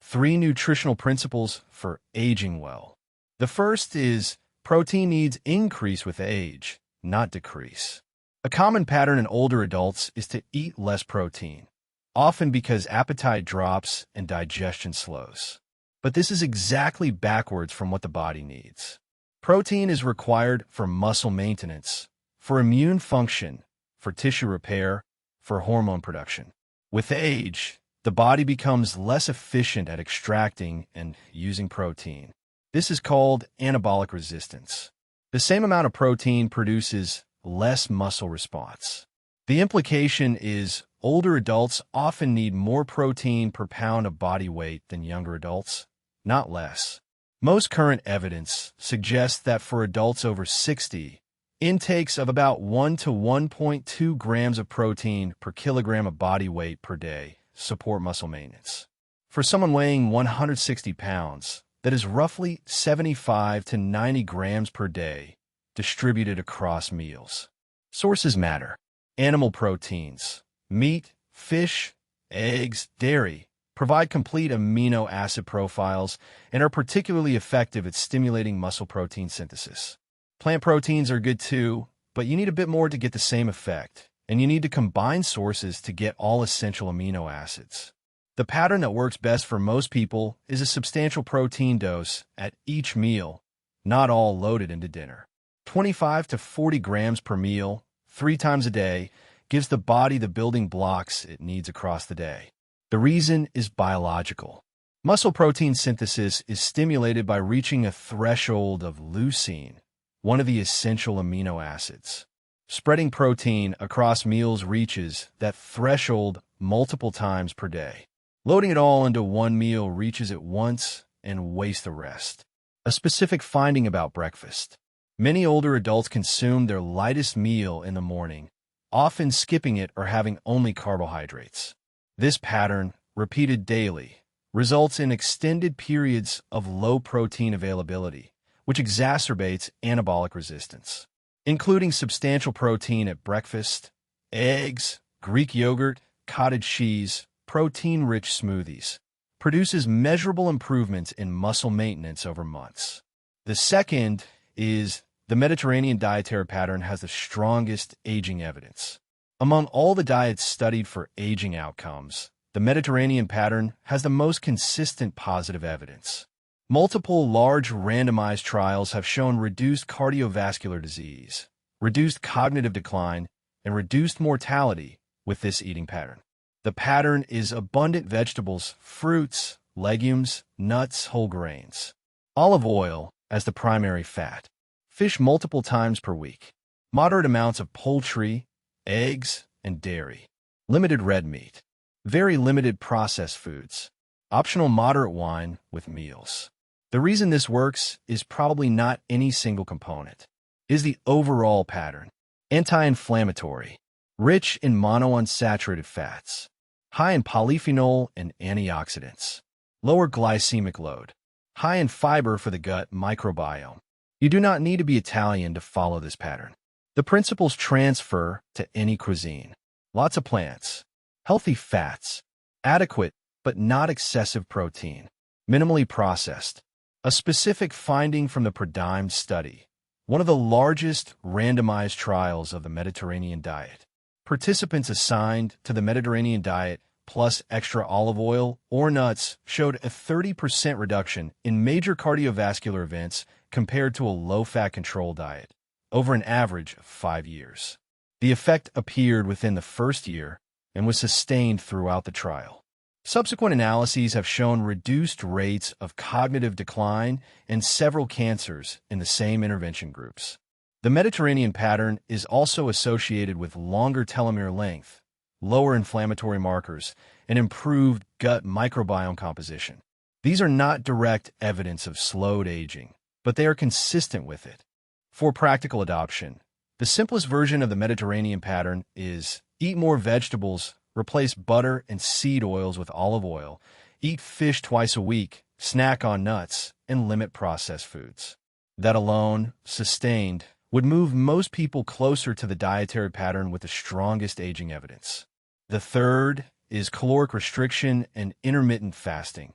3 nutritional principles for aging well. The first is protein needs increase with age, not decrease. A common pattern in older adults is to eat less protein, often because appetite drops and digestion slows. But this is exactly backwards from what the body needs. Protein is required for muscle maintenance, for immune function, for tissue repair, for hormone production. With age, the body becomes less efficient at extracting and using protein. This is called anabolic resistance. The same amount of protein produces less muscle response. The implication is older adults often need more protein per pound of body weight than younger adults, not less. Most current evidence suggests that for adults over 60, intakes of about 1 to 1.2 grams of protein per kilogram of body weight per day support muscle maintenance. For someone weighing 160 pounds, that is roughly 75 to 90 grams per day, distributed across meals. Sources matter. Animal proteins, meat, fish, eggs, dairy, provide complete amino acid profiles and are particularly effective at stimulating muscle protein synthesis. Plant proteins are good too, but you need a bit more to get the same effect, and you need to combine sources to get all essential amino acids. The pattern that works best for most people is a substantial protein dose at each meal, not all loaded into dinner. 25 to 40 grams per meal, 3 times a day, gives the body the building blocks it needs across the day. The reason is biological. Muscle protein synthesis is stimulated by reaching a threshold of leucine, one of the essential amino acids. Spreading protein across meals reaches that threshold multiple times per day. Loading it all into one meal reaches it once and wastes the rest. A specific finding about breakfast. Many older adults consume their lightest meal in the morning, often skipping it or having only carbohydrates. This pattern, repeated daily, results in extended periods of low protein availability, which exacerbates anabolic resistance. Including substantial protein at breakfast, eggs, Greek yogurt, cottage cheese, protein-rich smoothies, produces measurable improvements in muscle maintenance over months. The second is the Mediterranean dietary pattern has the strongest aging evidence. Among all the diets studied for aging outcomes, the Mediterranean pattern has the most consistent positive evidence. Multiple large randomized trials have shown reduced cardiovascular disease, reduced cognitive decline, and reduced mortality with this eating pattern. The pattern is abundant vegetables, fruits, legumes, nuts, whole grains. Olive oil as the primary fat. Fish multiple times per week. Moderate amounts of poultry, eggs, and dairy. Limited red meat. Very limited processed foods. Optional moderate wine with meals. The reason this works is probably not any single component. It is the overall pattern. Anti-inflammatory. Rich in monounsaturated fats. High in polyphenol and antioxidants. Lower glycemic load. High in fiber for the gut microbiome. You do not need to be Italian to follow this pattern. The principles transfer to any cuisine. Lots of plants. Healthy fats. Adequate but not excessive protein. Minimally processed. A specific finding from the Paradigm study, one of the largest randomized trials of the Mediterranean diet. Participants assigned to the Mediterranean diet plus extra olive oil or nuts showed a 30% reduction in major cardiovascular events compared to a low-fat control diet over an average of 5 years. The effect appeared within the first year and was sustained throughout the trial. Subsequent analyses have shown reduced rates of cognitive decline and several cancers in the same intervention groups. The Mediterranean pattern is also associated with longer telomere length, lower inflammatory markers, and improved gut microbiome composition. These are not direct evidence of slowed aging, but they are consistent with it. For practical adoption, the simplest version of the Mediterranean pattern is eat more vegetables, replace butter and seed oils with olive oil, eat fish twice a week, snack on nuts, and limit processed foods. That alone, sustained, would move most people closer to the dietary pattern with the strongest aging evidence. The third is caloric restriction and intermittent fasting,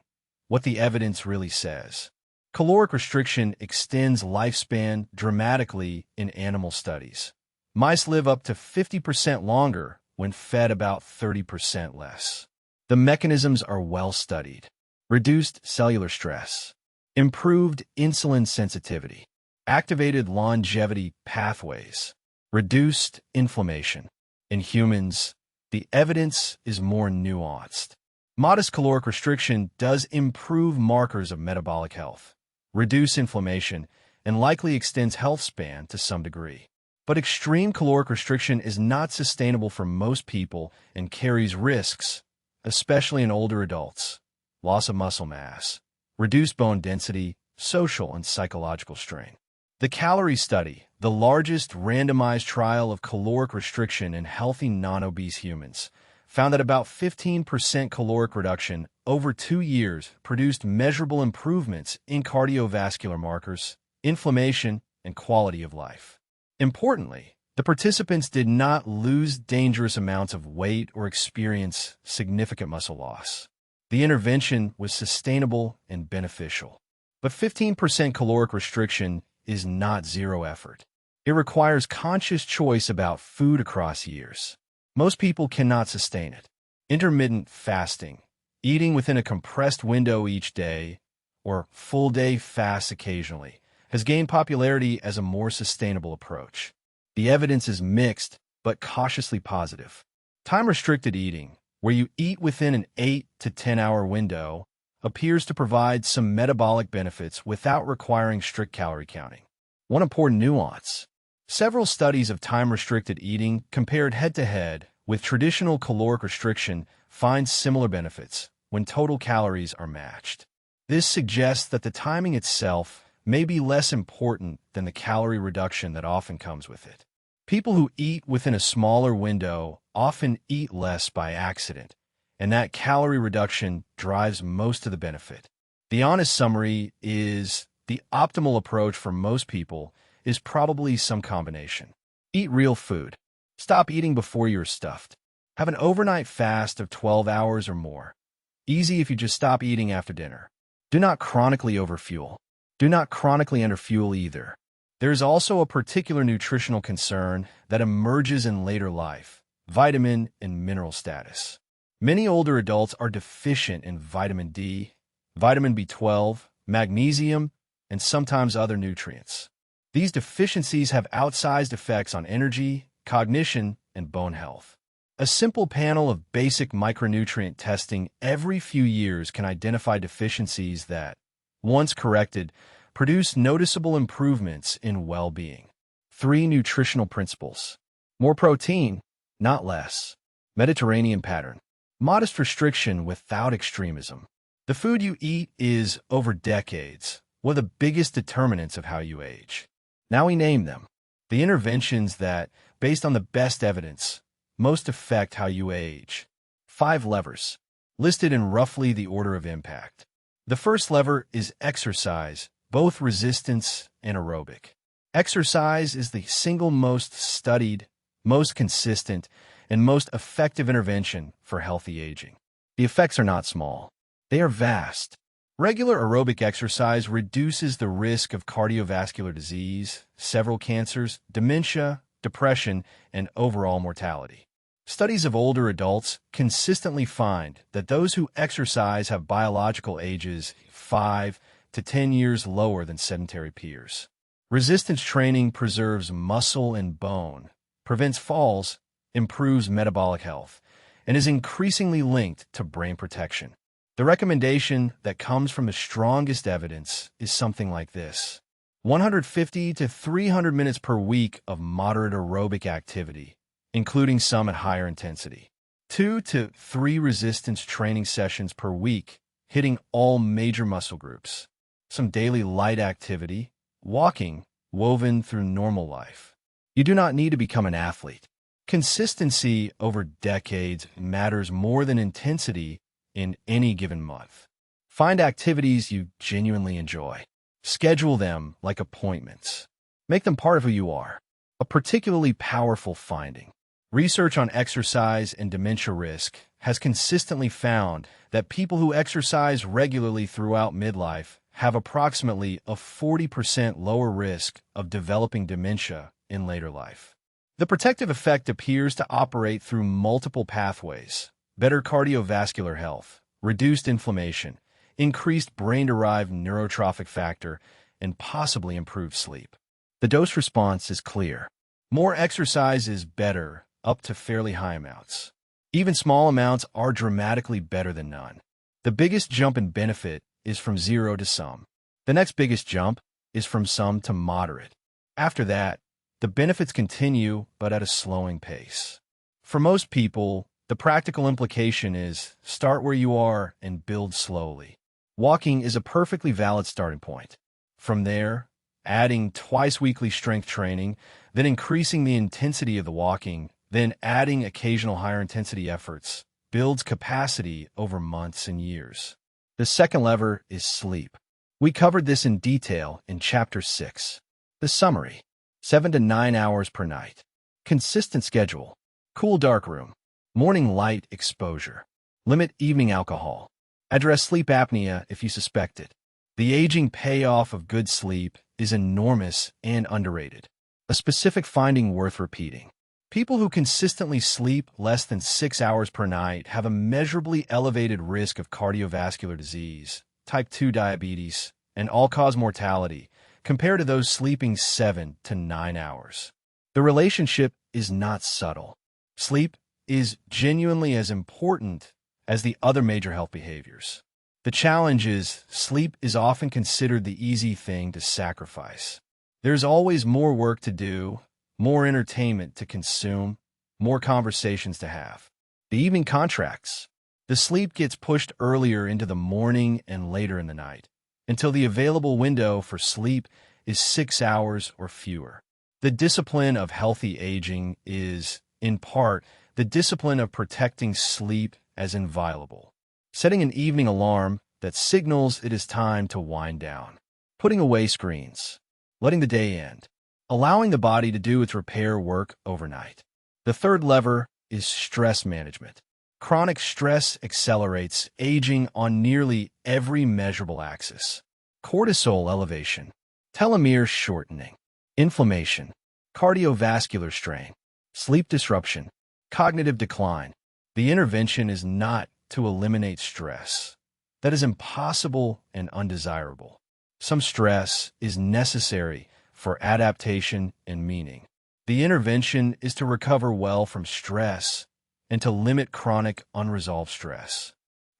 what the evidence really says. Caloric restriction extends lifespan dramatically in animal studies. Mice live up to 50% longer when fed about 30% less. The mechanisms are well studied. Reduced cellular stress, improved insulin sensitivity, activated longevity pathways, reduced inflammation. In humans, the evidence is more nuanced. Modest caloric restriction does improve markers of metabolic health, reduce inflammation, and likely extends health span to some degree. But extreme caloric restriction is not sustainable for most people and carries risks, especially in older adults. Loss of muscle mass, reduced bone density, social and psychological strain. The Calorie Study, the largest randomized trial of caloric restriction in healthy non-obese humans, found that about 15% caloric reduction over 2 years produced measurable improvements in cardiovascular markers, inflammation, and quality of life. Importantly, the participants did not lose dangerous amounts of weight or experience significant muscle loss. The intervention was sustainable and beneficial. But 15% caloric restriction is not zero effort. It requires conscious choice about food across years. Most people cannot sustain it. Intermittent fasting, eating within a compressed window each day, or full-day fasts occasionally, has gained popularity as a more sustainable approach. The evidence is mixed, but cautiously positive. Time-restricted eating, where you eat within an 8 to 10-hour window, appears to provide some metabolic benefits without requiring strict calorie counting. One important nuance: several studies of time-restricted eating compared head-to-head with traditional caloric restriction find similar benefits when total calories are matched. This suggests that the timing itself may be less important than the calorie reduction that often comes with it. People who eat within a smaller window often eat less by accident, and that calorie reduction drives most of the benefit. The honest summary is the optimal approach for most people is probably some combination. Eat real food. Stop eating before you're stuffed. Have an overnight fast of 12 hours or more. Easy if you just stop eating after dinner. Do not chronically overfuel. Do not chronically underfuel either. There is also a particular nutritional concern that emerges in later life: vitamin and mineral status. Many older adults are deficient in vitamin D, vitamin B12, magnesium, and sometimes other nutrients. These deficiencies have outsized effects on energy, cognition, and bone health. A simple panel of basic micronutrient testing every few years can identify deficiencies that, once corrected, produce noticeable improvements in well-being. 3 nutritional principles. More protein, not less. Mediterranean pattern. Modest restriction without extremism. The food you eat is, over decades, one of the biggest determinants of how you age. Now we name them. The interventions that, based on the best evidence, most affect how you age. 5 levers, listed in roughly the order of impact. The first lever is exercise, both resistance and aerobic. Exercise is the single most studied, most consistent, and most effective intervention for healthy aging. The effects are not small. They are vast. Regular aerobic exercise reduces the risk of cardiovascular disease, several cancers, dementia, depression, and overall mortality. Studies of older adults consistently find that those who exercise have biological ages 5 to 10 years lower than sedentary peers. Resistance training preserves muscle and bone, prevents falls, improves metabolic health, and is increasingly linked to brain protection. The recommendation that comes from the strongest evidence is something like this: 150 to 300 minutes per week of moderate aerobic activity, including some at higher intensity. 2 to 3 resistance training sessions per week, hitting all major muscle groups. Some daily light activity, walking, woven through normal life. You do not need to become an athlete. Consistency over decades matters more than intensity in any given month. Find activities you genuinely enjoy. Schedule them like appointments. Make them part of who you are. A particularly powerful finding. Research on exercise and dementia risk has consistently found that people who exercise regularly throughout midlife have approximately a 40% lower risk of developing dementia in later life. The protective effect appears to operate through multiple pathways: better cardiovascular health, reduced inflammation, increased brain-derived neurotrophic factor, and possibly improved sleep. The dose response is clear. More exercise is better, up to fairly high amounts. Even small amounts are dramatically better than none. The biggest jump in benefit is from 0 to some. The next biggest jump is from some to moderate. After that, the benefits continue, but at a slowing pace. For most people, the practical implication is start where you are and build slowly. Walking is a perfectly valid starting point. From there, adding twice-weekly strength training, then increasing the intensity of the walking, then adding occasional higher-intensity efforts, builds capacity over months and years. The second lever is sleep. We covered this in detail in Chapter 6. The summary: 7 to 9 hours per night. Consistent schedule. Cool dark room. Morning light exposure. Limit evening alcohol. Address sleep apnea if you suspect it. The aging payoff of good sleep is enormous and underrated. A specific finding worth repeating: people who consistently sleep less than 6 hours per night have a measurably elevated risk of cardiovascular disease, type 2 diabetes, and all-cause mortality compared to those sleeping 7 to 9 hours. The relationship is not subtle. Sleep is genuinely as important as the other major health behaviors. The challenge is, sleep is often considered the easy thing to sacrifice. There's always more work to do, more entertainment to consume, more conversations to have. The evening contracts. The sleep gets pushed earlier into the morning and later in the night, until the available window for sleep is 6 hours or fewer. The discipline of healthy aging is, in part, the discipline of protecting sleep as inviolable. Setting an evening alarm that signals it is time to wind down. Putting away screens. Letting the day end. Allowing the body to do its repair work overnight. The third lever is stress management. Chronic stress accelerates aging on nearly every measurable axis. Cortisol elevation. Telomere shortening. Inflammation. Cardiovascular strain. Sleep disruption. Cognitive decline. The intervention is not to eliminate stress. That is impossible and undesirable. Some stress is necessary for adaptation and meaning. The intervention is to recover well from stress and to limit chronic unresolved stress.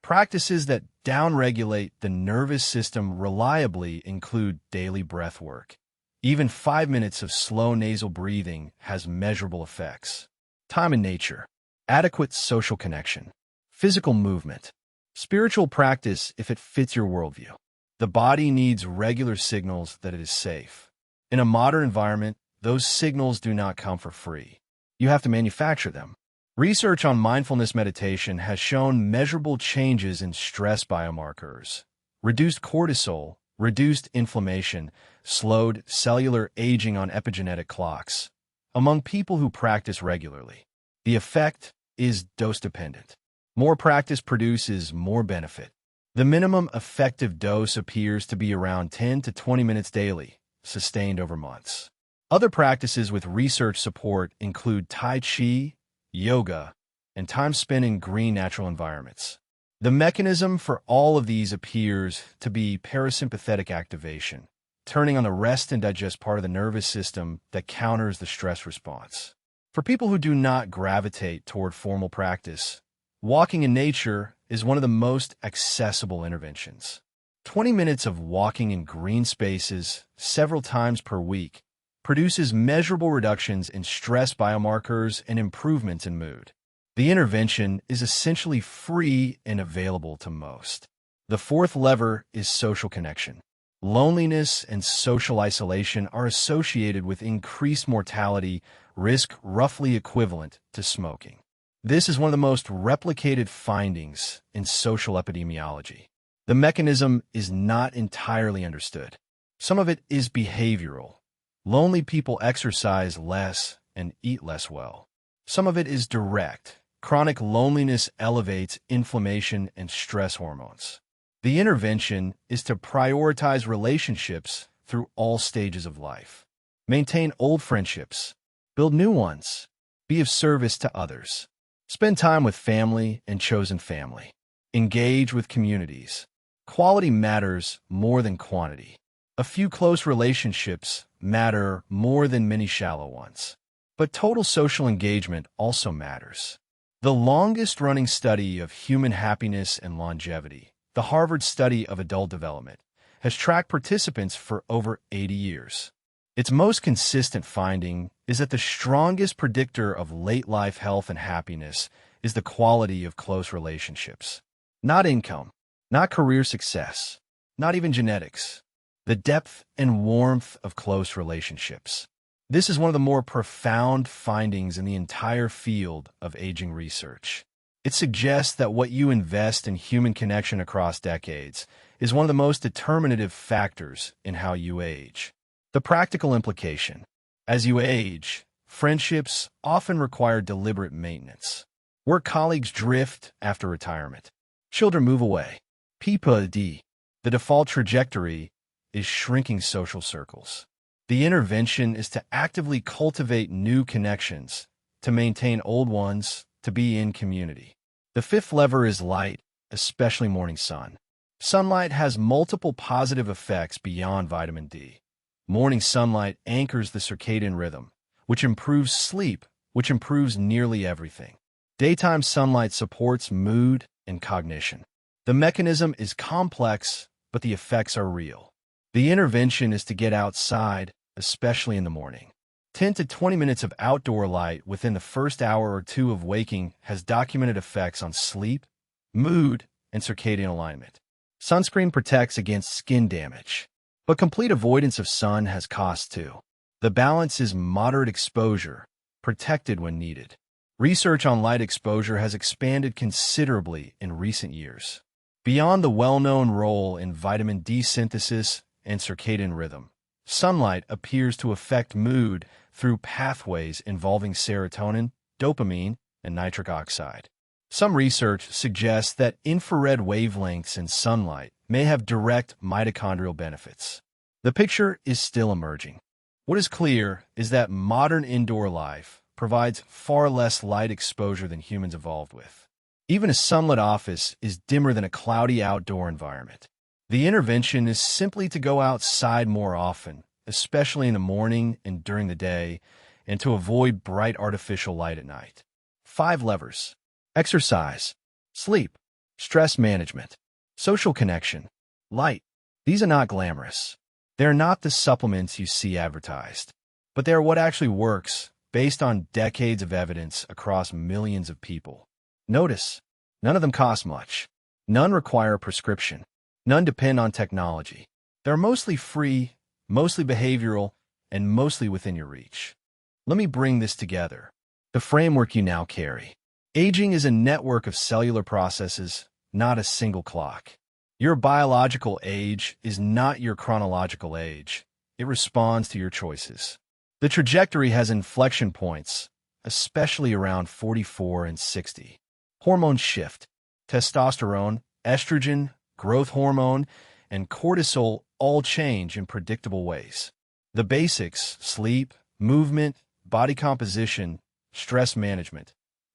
Practices that downregulate the nervous system reliably include daily breath work. Even 5 minutes of slow nasal breathing has measurable effects. Time in nature. Adequate social connection. Physical movement. Spiritual practice if it fits your worldview. The body needs regular signals that it is safe. In a modern environment, those signals do not come for free. You have to manufacture them. Research on mindfulness meditation has shown measurable changes in stress biomarkers. Reduced cortisol, reduced inflammation, slowed cellular aging on epigenetic clocks among people who practice regularly. The effect is dose-dependent. More practice produces more benefit. The minimum effective dose appears to be around 10 to 20 minutes daily, sustained over months. Other practices with research support include Tai Chi, yoga, and time spent in green natural environments. The mechanism for all of these appears to be parasympathetic activation, turning on the rest and digest part of the nervous system that counters the stress response. For people who do not gravitate toward formal practice, walking in nature is one of the most accessible interventions. 20 minutes of walking in green spaces several times per week produces measurable reductions in stress biomarkers and improvements in mood. The intervention is essentially free and available to most. The fourth lever is social connection. Loneliness and social isolation are associated with increased mortality risk roughly equivalent to smoking. This is one of the most replicated findings in social epidemiology. The mechanism is not entirely understood. Some of it is behavioral. Lonely people exercise less and eat less well. Some of it is direct. Chronic loneliness elevates inflammation and stress hormones. The intervention is to prioritize relationships through all stages of life. Maintain old friendships. Build new ones. Be of service to others. Spend time with family and chosen family. Engage with communities. Quality matters more than quantity. A few close relationships matter more than many shallow ones. But total social engagement also matters. The longest-running study of human happiness and longevity, the Harvard Study of Adult Development, has tracked participants for over 80 years. Its most consistent finding is that the strongest predictor of late-life health and happiness is the quality of close relationships. Not income, not career success, not even genetics. The depth and warmth of close relationships. This is one of the more profound findings in the entire field of aging research. It suggests that what you invest in human connection across decades is one of the most determinative factors in how you age. The practical implication. As you age, friendships often require deliberate maintenance. Work colleagues drift after retirement. Children move away. PPD. The default trajectory is shrinking social circles. The intervention is to actively cultivate new connections, to maintain old ones, to be in community. The fifth lever is light, especially morning sun. Sunlight has multiple positive effects beyond vitamin D. Morning sunlight anchors the circadian rhythm, which improves sleep, which improves nearly everything. Daytime sunlight supports mood and cognition. The mechanism is complex, but the effects are real. The intervention is to get outside, especially in the morning. 10 to 20 minutes of outdoor light within the first hour or two of waking has documented effects on sleep, mood, and circadian alignment. Sunscreen protects against skin damage, but complete avoidance of sun has costs too. The balance is moderate exposure, protected when needed. Research on light exposure has expanded considerably in recent years. Beyond the well-known role in vitamin D synthesis and circadian rhythm, sunlight appears to affect mood through pathways involving serotonin, dopamine, and nitric oxide. Some research suggests that infrared wavelengths in sunlight may have direct mitochondrial benefits. The picture is still emerging. What is clear is that modern indoor life provides far less light exposure than humans evolved with. Even a sunlit office is dimmer than a cloudy outdoor environment. The intervention is simply to go outside more often, especially in the morning and during the day, and to avoid bright artificial light at night. 5 levers. Exercise, sleep, stress management, social connection, light. These are not glamorous. They're not the supplements you see advertised, but they are what actually works based on decades of evidence across millions of people. Notice, none of them cost much. None require a prescription. None depend on technology. They're mostly free, mostly behavioral, and mostly within your reach. Let me bring this together. The framework you now carry. Aging is a network of cellular processes, not a single clock. Your biological age is not your chronological age. It responds to your choices. The trajectory has inflection points, especially around 44 and 60. Hormones shift. Testosterone, estrogen, growth hormone, and cortisol all change in predictable ways. The basics, sleep, movement, body composition, stress management,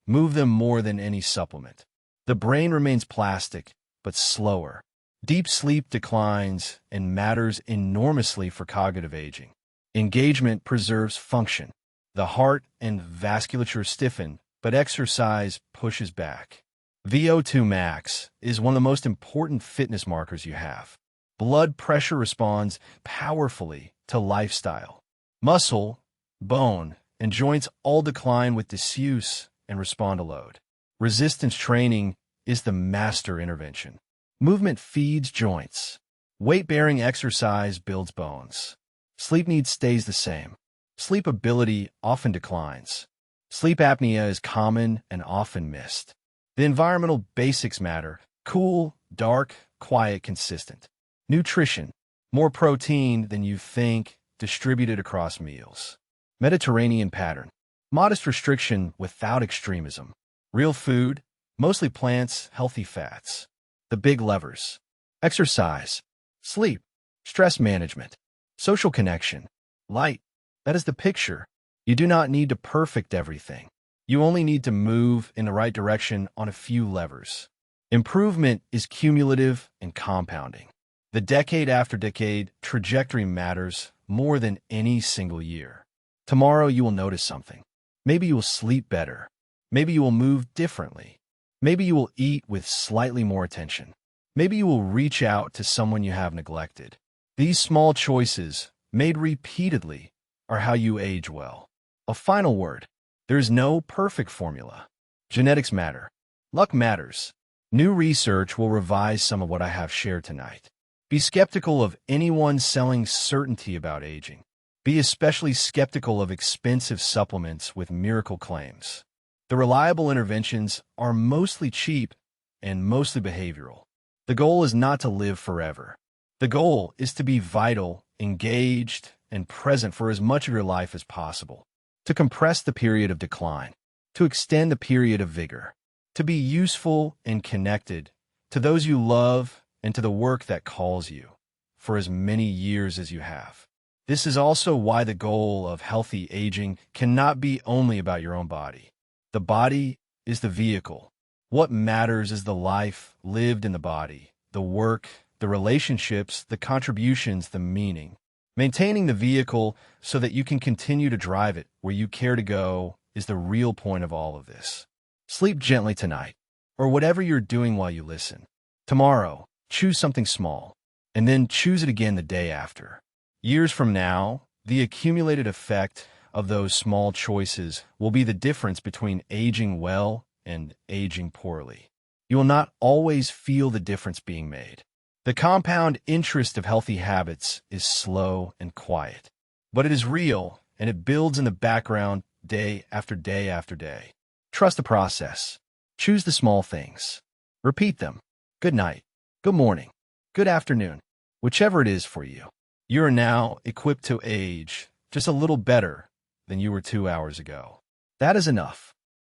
move them more than any supplement. The brain remains plastic, but slower. Deep sleep declines and matters enormously for cognitive aging. Engagement preserves function. The heart and vasculature stiffen, but exercise pushes back. VO2 max is one of the most important fitness markers you have. Blood pressure responds powerfully to lifestyle. Muscle, bone, and joints all decline with disuse and respond to load. Resistance training is the master intervention. Movement feeds joints. Weight-bearing exercise builds bones. Sleep need stays the same. Sleep ability often declines. Sleep apnea is common and often missed. The environmental basics matter: cool, dark, quiet, consistent. Nutrition: more protein than you think, distributed across meals. Mediterranean pattern: modest restriction without extremism. Real food: mostly plants, healthy fats. The big levers: exercise, sleep, stress management, social connection, light. That is the picture. You do not need to perfect everything. You only need to move in the right direction on a few levers. Improvement is cumulative and compounding. The decade after decade trajectory matters more than any single year. Tomorrow you will notice something. Maybe you will sleep better. Maybe you will move differently. Maybe you will eat with slightly more attention. Maybe you will reach out to someone you have neglected. These small choices, made repeatedly, are how you age well. A final word: there is no perfect formula. Genetics matter. Luck matters. New research will revise some of what I have shared tonight. Be skeptical of anyone selling certainty about aging. Be especially skeptical of expensive supplements with miracle claims. The reliable interventions are mostly cheap and mostly behavioral. The goal is not to live forever. The goal is to be vital, engaged, and present for as much of your life as possible, to compress the period of decline, to extend the period of vigor, to be useful and connected to those you love and to the work that calls you for as many years as you have. This is also why the goal of healthy aging cannot be only about your own body. The body is the vehicle. What matters is the life lived in the body, the work, the relationships, the contributions, the meaning. Maintaining the vehicle so that you can continue to drive it where you care to go is the real point of all of this. Sleep gently tonight, or whatever you're doing while you listen. Tomorrow, choose something small, and then choose it again the day after. Years from now, the accumulated effect of those small choices will be the difference between aging well and aging poorly. You will not always feel the difference being made. The compound interest of healthy habits is slow and quiet, but it is real, and it builds in the background day after day after day. Trust the process. Choose the small things. Repeat them. Good night. Good morning. Good afternoon. Whichever it is for you. You are now equipped to age just a little better than you were 2 hours ago. That is enough.